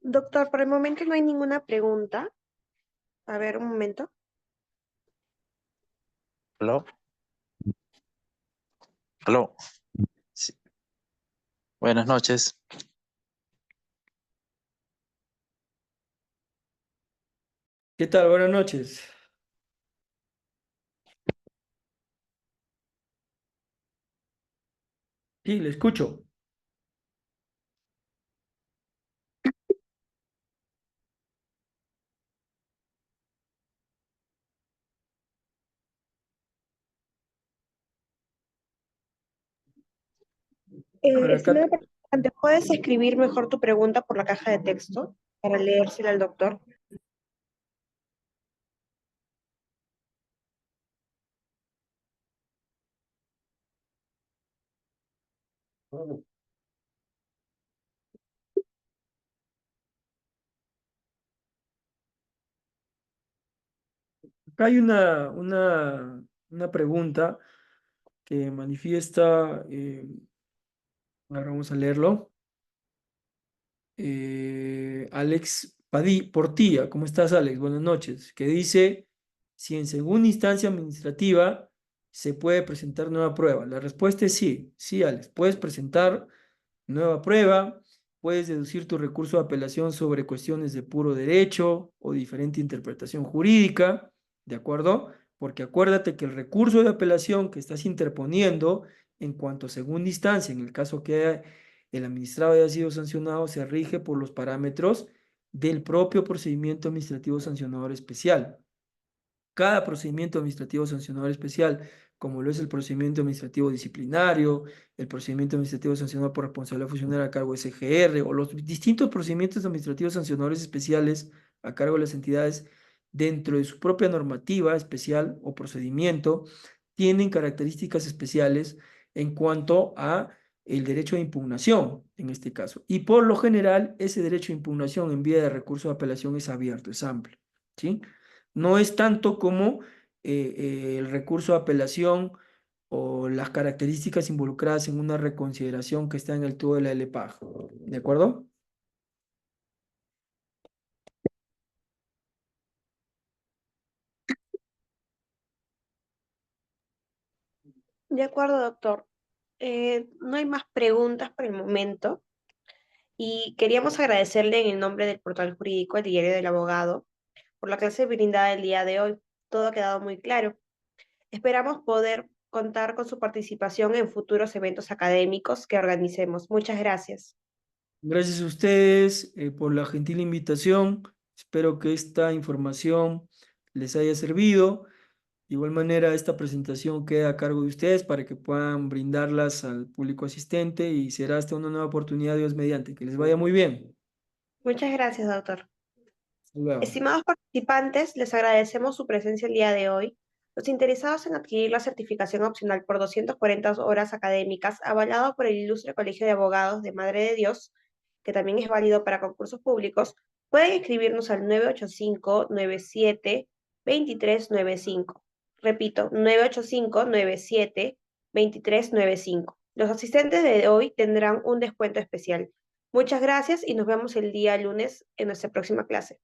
Doctor, por el momento no hay ninguna pregunta. A ver, un momento. Aló, aló. Sí. Buenas noches. ¿Qué tal? Buenas noches. Sí, le escucho. Ahora acá, Estimado participante, ¿puedes escribir mejor tu pregunta por la caja de texto para leérsela al doctor? acá hay una pregunta que manifiesta, ahora vamos a leerlo. Alex Portilla, ¿cómo estás, Alex? Buenas noches. Que dice, si en segunda instancia administrativa se puede presentar nueva prueba. La respuesta es sí, sí, Alex, puedes presentar nueva prueba, puedes deducir tu recurso de apelación sobre cuestiones de puro derecho o diferente interpretación jurídica, ¿de acuerdo? Porque acuérdate que el recurso de apelación que estás interponiendo en cuanto a segunda instancia, en el caso que el administrado haya sido sancionado, se rige por los parámetros del propio procedimiento administrativo sancionador especial. Cada procedimiento administrativo sancionador especial, como lo es el procedimiento administrativo disciplinario, el procedimiento administrativo sancionado por responsabilidad funcionaria a cargo de SGR o los distintos procedimientos administrativos sancionadores especiales a cargo de las entidades dentro de su propia normativa especial o procedimiento, tienen características especiales en cuanto a el derecho de impugnación, en este caso. Y por lo general, ese derecho de impugnación en vía de recurso de apelación es abierto, es amplio, ¿sí? No es tanto como el recurso de apelación o las características involucradas en una reconsideración que está en el tubo de la LPAG. ¿De acuerdo? De acuerdo, doctor. No hay más preguntas por el momento y queríamos agradecerle en el nombre del portal jurídico, el Diario del Abogado, por la clase brindada el día de hoy. Todo ha quedado muy claro. Esperamos poder contar con su participación en futuros eventos académicos que organicemos. Muchas gracias. Gracias a ustedes por la gentil invitación. Espero que esta información les haya servido. De igual manera, esta presentación queda a cargo de ustedes para que puedan brindarlas al público asistente y será hasta una nueva oportunidad, Dios mediante. Que les vaya muy bien. Muchas gracias, doctor. Hasta luego. Estimados participantes, les agradecemos su presencia el día de hoy. Los interesados en adquirir la certificación opcional por 240 horas académicas, avalado por el Ilustre Colegio de Abogados de Madre de Dios, que también es válido para concursos públicos, pueden escribirnos al 985-97-2395. Repito, 985-97-2395. Los asistentes de hoy tendrán un descuento especial. Muchas gracias y nos vemos el día lunes en nuestra próxima clase.